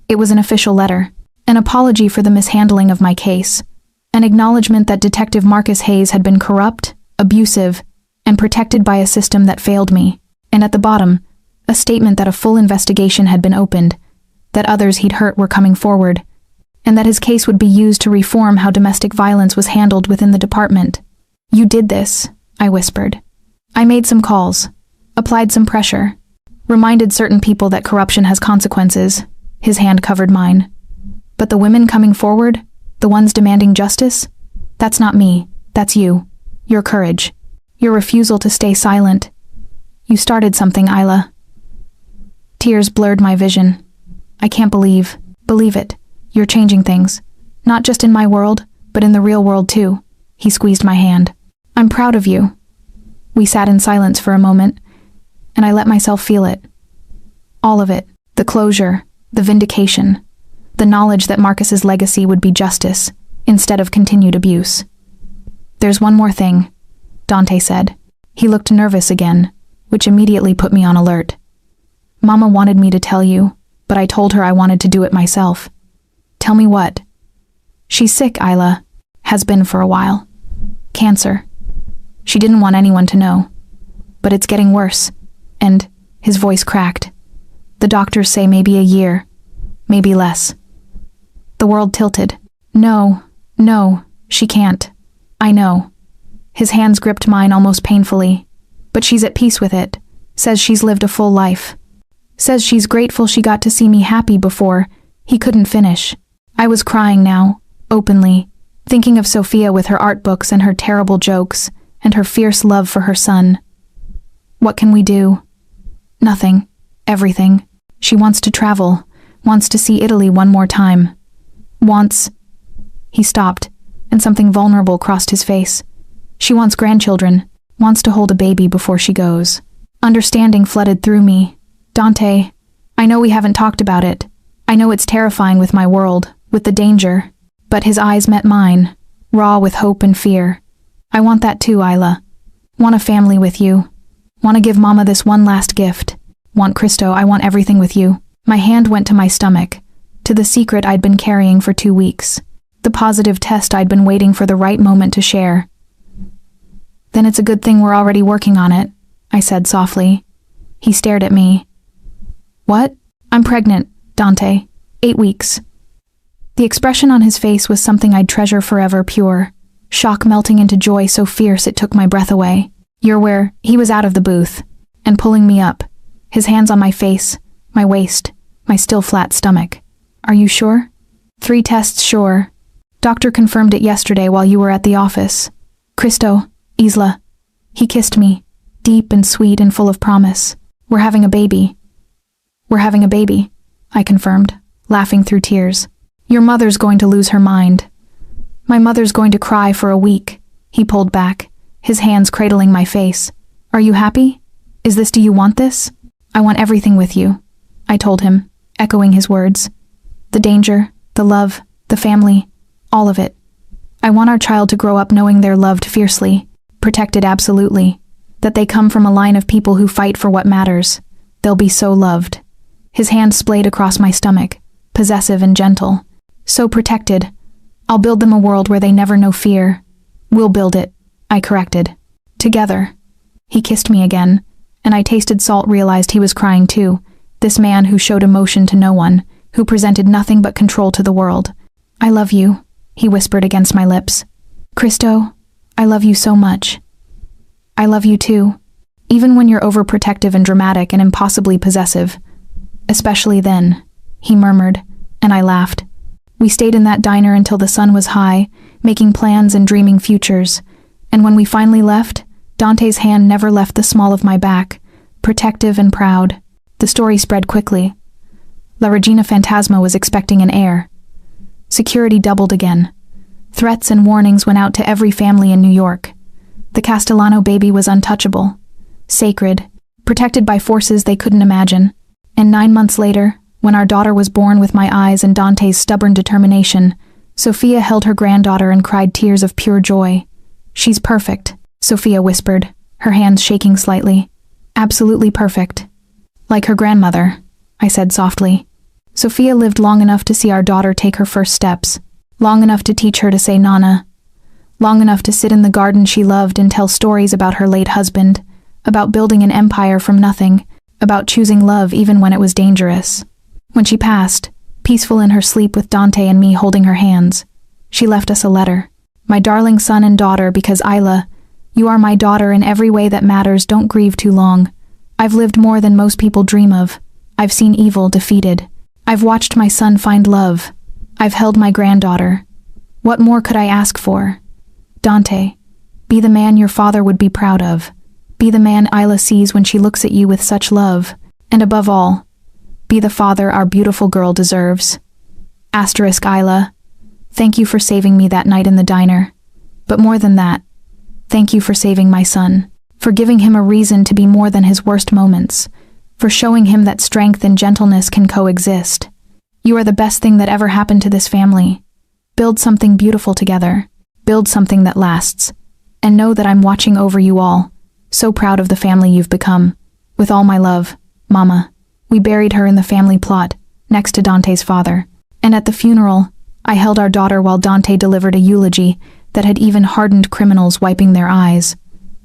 It was an official letter, an apology for the mishandling of my case, an acknowledgement that Detective Marcus Hayes had been corrupt, abusive, and protected by a system that failed me, and at the bottom, a statement that a full investigation had been opened, that others he'd hurt were coming forward, and that his case would be used to reform how domestic violence was handled within the department. "You did this," I whispered. "I made some calls, applied some pressure, reminded certain people that corruption has consequences." His hand covered mine. "But the women coming forward, the ones demanding justice? That's not me, that's you. Your courage. Your refusal to stay silent. You started something, Isla." Tears blurred my vision. "I can't believe it. You're changing things. Not just in my world, but in the real world too." He squeezed my hand. "I'm proud of you." We sat in silence for a moment, and I let myself feel it. All of it. The closure, the vindication, the knowledge that Marcus's legacy would be justice, instead of continued abuse. "There's one more thing," Dante said. He looked nervous again, which immediately put me on alert. "Mama wanted me to tell you, but I told her I wanted to do it myself." "Tell me what?" "She's sick, Isla. Has been for a while. Cancer. She didn't want anyone to know. But it's getting worse, and," his voice cracked, "the doctors say maybe a year, maybe less." The world tilted. No, no, she can't. I know. His hands gripped mine almost painfully. But she's at peace with it. Says she's lived a full life. Says she's grateful she got to see me happy before he couldn't finish. I was crying now, openly, thinking of Sophia with her art books and her terrible jokes, and her fierce love for her son. What can we do? Nothing. Everything. She wants to travel, wants to see Italy one more time. Wants... He stopped, and something vulnerable crossed his face. She wants grandchildren, wants to hold a baby before she goes. Understanding flooded through me. Dante, I know we haven't talked about it. I know it's terrifying with my world, with the danger. But his eyes met mine, raw with hope and fear. I want that too, Isla. Want a family with you. Want to give Mama this one last gift. Want Cristo, I want everything with you. My hand went to my stomach, to the secret I'd been carrying for 2 weeks. The positive test I'd been waiting for the right moment to share. Then it's a good thing we're already working on it, I said softly. He stared at me. What? I'm pregnant, Dante. 8 weeks. The expression on his face was something I'd treasure forever, pure. Shock melting into joy so fierce it took my breath away. You're where... He was out of the booth, and pulling me up, his hands on my face, my waist, my still flat stomach. Are you sure? 3 tests sure. Doctor confirmed it yesterday while you were at the office. Cristo, Isla. He kissed me, deep and sweet and full of promise. We're having a baby. We're having a baby, I confirmed, laughing through tears. Your mother's going to lose her mind. My mother's going to cry for a week. He pulled back, his hands cradling my face. Are you happy? Do you want this? I want everything with you, I told him, echoing his words. The danger, the love, the family, all of it. I want our child to grow up knowing they're loved fiercely, protected absolutely, that they come from a line of people who fight for what matters. They'll be so loved. His hand splayed across my stomach, possessive and gentle. So protected. I'll build them a world where they never know fear. We'll build it, I corrected. Together. He kissed me again, and I tasted salt, realized he was crying too. This man who showed emotion to no one, who presented nothing but control to the world. I love you, he whispered against my lips. Cristo, I love you so much. I love you too. Even when you're overprotective and dramatic and impossibly possessive. Especially then, he murmured, and I laughed. We stayed in that diner until the sun was high, making plans and dreaming futures. And when we finally left, Dante's hand never left the small of my back, protective and proud. The story spread quickly. La Regina Fantasma was expecting an heir. Security doubled again. Threats and warnings went out to every family in New York. The Castellano baby was untouchable, sacred, protected by forces they couldn't imagine. And 9 months later, when our daughter was born with my eyes and Dante's stubborn determination, Sophia held her granddaughter and cried tears of pure joy. She's perfect, Sophia whispered, her hands shaking slightly. Absolutely perfect. Like her grandmother, I said softly. Sophia lived long enough to see our daughter take her first steps, long enough to teach her to say Nana, long enough to sit in the garden she loved and tell stories about her late husband, about building an empire from nothing, about choosing love even when it was dangerous. When she passed, peaceful in her sleep with Dante and me holding her hands, she left us a letter. My darling son and daughter, because Isla, you are my daughter in every way that matters, don't grieve too long. I've lived more than most people dream of. I've seen evil defeated. I've watched my son find love. I've held my granddaughter. What more could I ask for? Dante, be the man your father would be proud of. Be the man Isla sees when she looks at you with such love. And above all, be the father our beautiful girl deserves. Asterisk Isla, thank you for saving me that night in the diner. But more than that, thank you for saving my son, for giving him a reason to be more than his worst moments, for showing him that strength and gentleness can coexist. You are the best thing that ever happened to this family. Build something beautiful together. Build something that lasts. And know that I'm watching over you all. So proud of the family you've become. With all my love, Mama. We buried her in the family plot, next to Dante's father. And at the funeral, I held our daughter while Dante delivered a eulogy that had even hardened criminals wiping their eyes.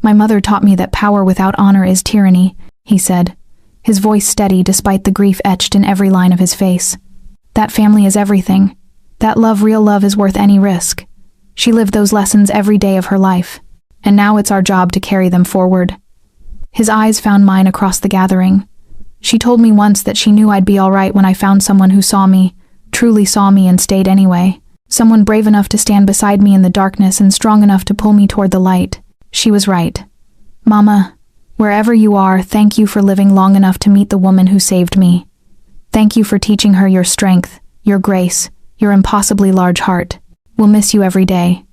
My mother taught me that power without honor is tyranny, he said, his voice steady despite the grief etched in every line of his face. That family is everything. That love, real love, is worth any risk. She lived those lessons every day of her life, and now it's our job to carry them forward. His eyes found mine across the gathering. She told me once that she knew I'd be all right when I found someone who saw me, truly saw me, and stayed anyway. Someone brave enough to stand beside me in the darkness and strong enough to pull me toward the light. She was right. Mama, wherever you are, thank you for living long enough to meet the woman who saved me. Thank you for teaching her your strength, your grace, your impossibly large heart. We'll miss you every day,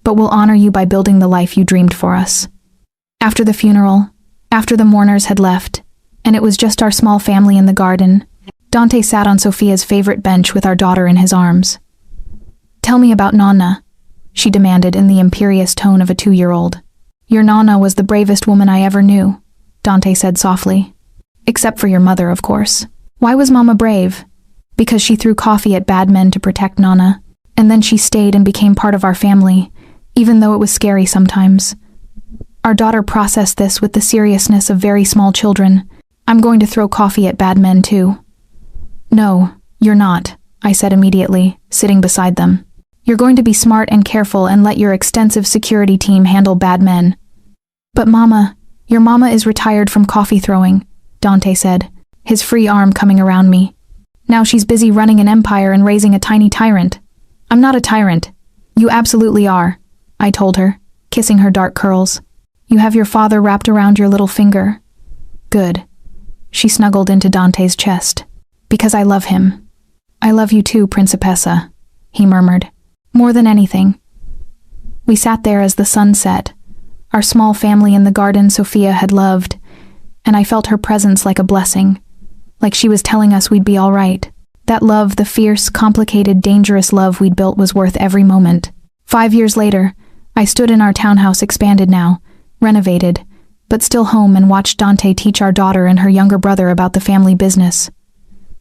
but we'll honor you by building the life you dreamed for us. After the funeral, after the mourners had left, and it was just our small family in the garden, Dante sat on Sophia's favorite bench with our daughter in his arms. Tell me about Nonna, she demanded in the imperious tone of a 2-year-old. Your Nonna was the bravest woman I ever knew, Dante said softly. Except for your mother, of course. Why was Mama brave? Because she threw coffee at bad men to protect Nonna, and then she stayed and became part of our family, even though it was scary sometimes. Our daughter processed this with the seriousness of very small children. I'm going to throw coffee at bad men too. No, you're not, I said immediately, sitting beside them. You're going to be smart and careful and let your extensive security team handle bad men. But Mama, your mama is retired from coffee throwing, Dante said, his free arm coming around me. Now she's busy running an empire and raising a tiny tyrant. I'm not a tyrant. You absolutely are, I told her, kissing her dark curls. You have your father wrapped around your little finger. Good. She snuggled into Dante's chest. Because I love him. I love you too, Principessa, he murmured. More than anything. We sat there as the sun set, our small family in the garden Sophia had loved, and I felt her presence like a blessing, like she was telling us we'd be all right. That love, the fierce, complicated, dangerous love we'd built, was worth every moment. 5 years later, I stood in our townhouse, expanded now, renovated, but still home, and watched Dante teach our daughter and her younger brother about the family business.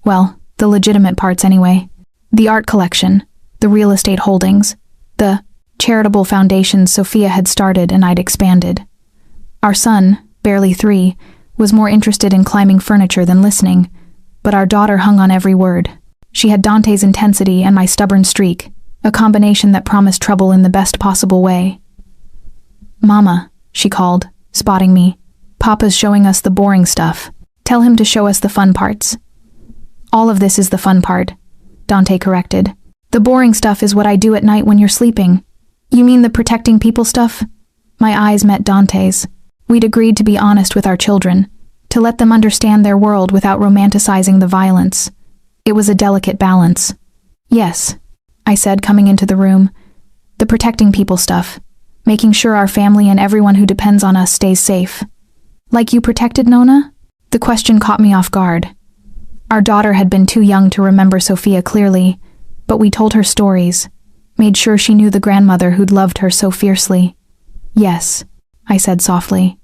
Well, the legitimate parts anyway. The art collection, the real estate holdings, the charitable foundations Sophia had started and I'd expanded. Our son, barely 3, was more interested in climbing furniture than listening, but our daughter hung on every word. She had Dante's intensity and my stubborn streak, a combination that promised trouble in the best possible way. Mama, she called, spotting me. Papa's showing us the boring stuff. Tell him to show us the fun parts. All of this is the fun part, Dante corrected. The boring stuff is what I do at night when you're sleeping. You mean the protecting people stuff? My eyes met Dante's. We'd agreed to be honest with our children, to let them understand their world without romanticizing the violence. It was a delicate balance. Yes, I said, coming into the room. The protecting people stuff. Making sure our family and everyone who depends on us stays safe. Like you protected Nonna? The question caught me off guard. Our daughter had been too young to remember Sophia clearly, but we told her stories, made sure she knew the grandmother who'd loved her so fiercely. Yes, I said softly.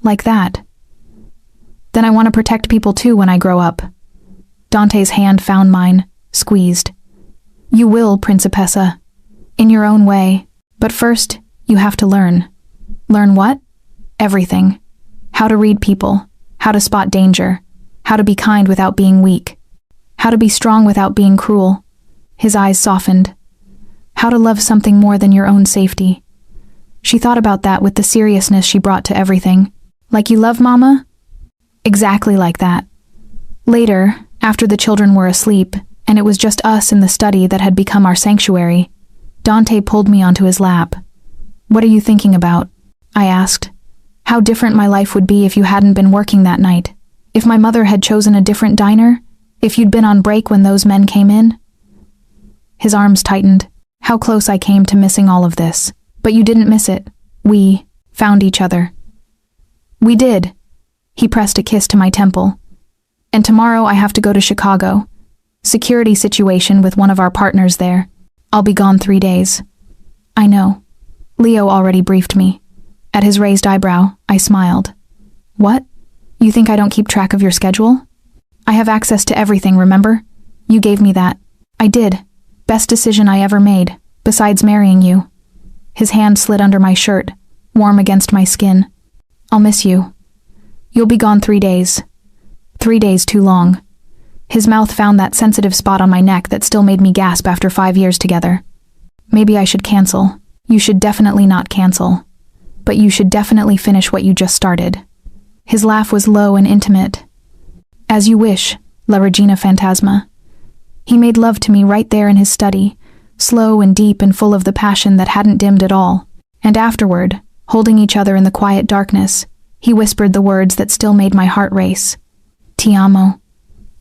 Like that. Then I want to protect people too when I grow up. Dante's hand found mine, squeezed. You will, Principessa. In your own way. But first, you have to learn. Learn what? Everything. How to read people. How to spot danger. How to be kind without being weak. How to be strong without being cruel. His eyes softened. How to love something more than your own safety. She thought about that with the seriousness she brought to everything. Like you love Mama? Exactly like that. Later, after the children were asleep, and it was just us in the study that had become our sanctuary, Dante pulled me onto his lap. What are you thinking about? I asked. How different my life would be if you hadn't been working that night. If my mother had chosen a different diner? If you'd been on break when those men came in? His arms tightened. How close I came to missing all of this. But you didn't miss it. We found each other. We did. He pressed a kiss to my temple. And tomorrow I have to go to Chicago. Security situation with one of our partners there. I'll be gone 3 days. I know. Leo already briefed me. At his raised eyebrow, I smiled. What? You think I don't keep track of your schedule? I have access to everything, remember? You gave me that. I did. Best decision I ever made, besides marrying you. His hand slid under my shirt, warm against my skin. I'll miss you. You'll be gone 3 days. 3 days too long. His mouth found that sensitive spot on my neck that still made me gasp after 5 years together. Maybe I should cancel. You should definitely not cancel. But you should definitely finish what you just started. His laugh was low and intimate. As you wish, La Regina Fantasma. He made love to me right there in his study, slow and deep and full of the passion that hadn't dimmed at all. And afterward, holding each other in the quiet darkness, he whispered the words that still made my heart race. Ti amo.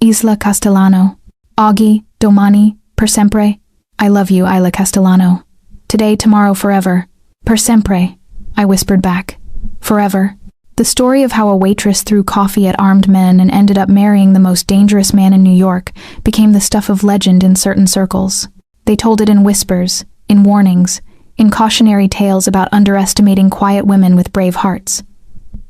Isla Castellano. Oggi, domani, per sempre. I love you, Isla Castellano. Today, tomorrow, forever. Per sempre, I whispered back. Forever. The story of how a waitress threw coffee at armed men and ended up marrying the most dangerous man in New York became the stuff of legend in certain circles. They told it in whispers, in warnings, in cautionary tales about underestimating quiet women with brave hearts.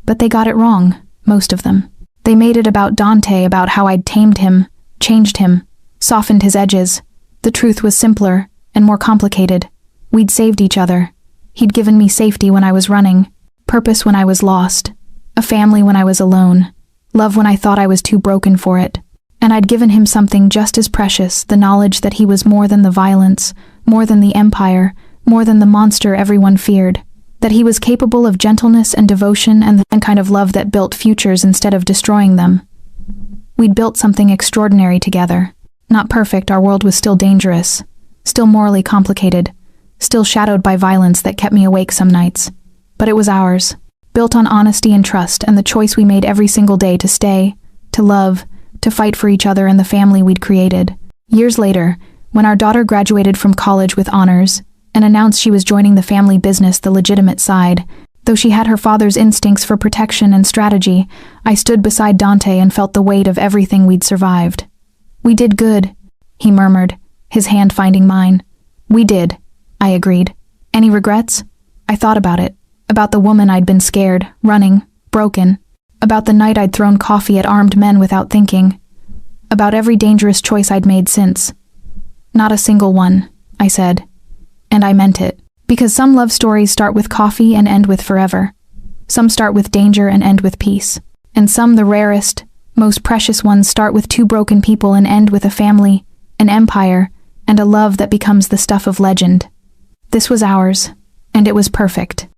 But they got it wrong, most of them. They made it about Dante, about how I'd tamed him, changed him, softened his edges. The truth was simpler and more complicated. We'd saved each other. He'd given me safety when I was running, purpose when I was lost, a family when I was alone, love when I thought I was too broken for it. And I'd given him something just as precious, the knowledge that he was more than the violence, more than the empire, more than the monster everyone feared, that he was capable of gentleness and devotion and the kind of love that built futures instead of destroying them. We'd built something extraordinary together. Not perfect, our world was still dangerous, still morally complicated, still shadowed by violence that kept me awake some nights. But it was ours, built on honesty and trust and the choice we made every single day to stay, to love, to fight for each other and the family we'd created. Years later, when our daughter graduated from college with honors and announced she was joining the family business, the legitimate side, though she had her father's instincts for protection and strategy, I stood beside Dante and felt the weight of everything we'd survived. We did good, he murmured, his hand finding mine. We did, I agreed. Any regrets? I thought about it. About the woman I'd been scared, running, broken. About the night I'd thrown coffee at armed men without thinking. About every dangerous choice I'd made since. Not a single one, I said. And I meant it. Because some love stories start with coffee and end with forever. Some start with danger and end with peace. And some, the rarest, most precious ones, start with two broken people and end with a family, an empire, and a love that becomes the stuff of legend. This was ours, and it was perfect.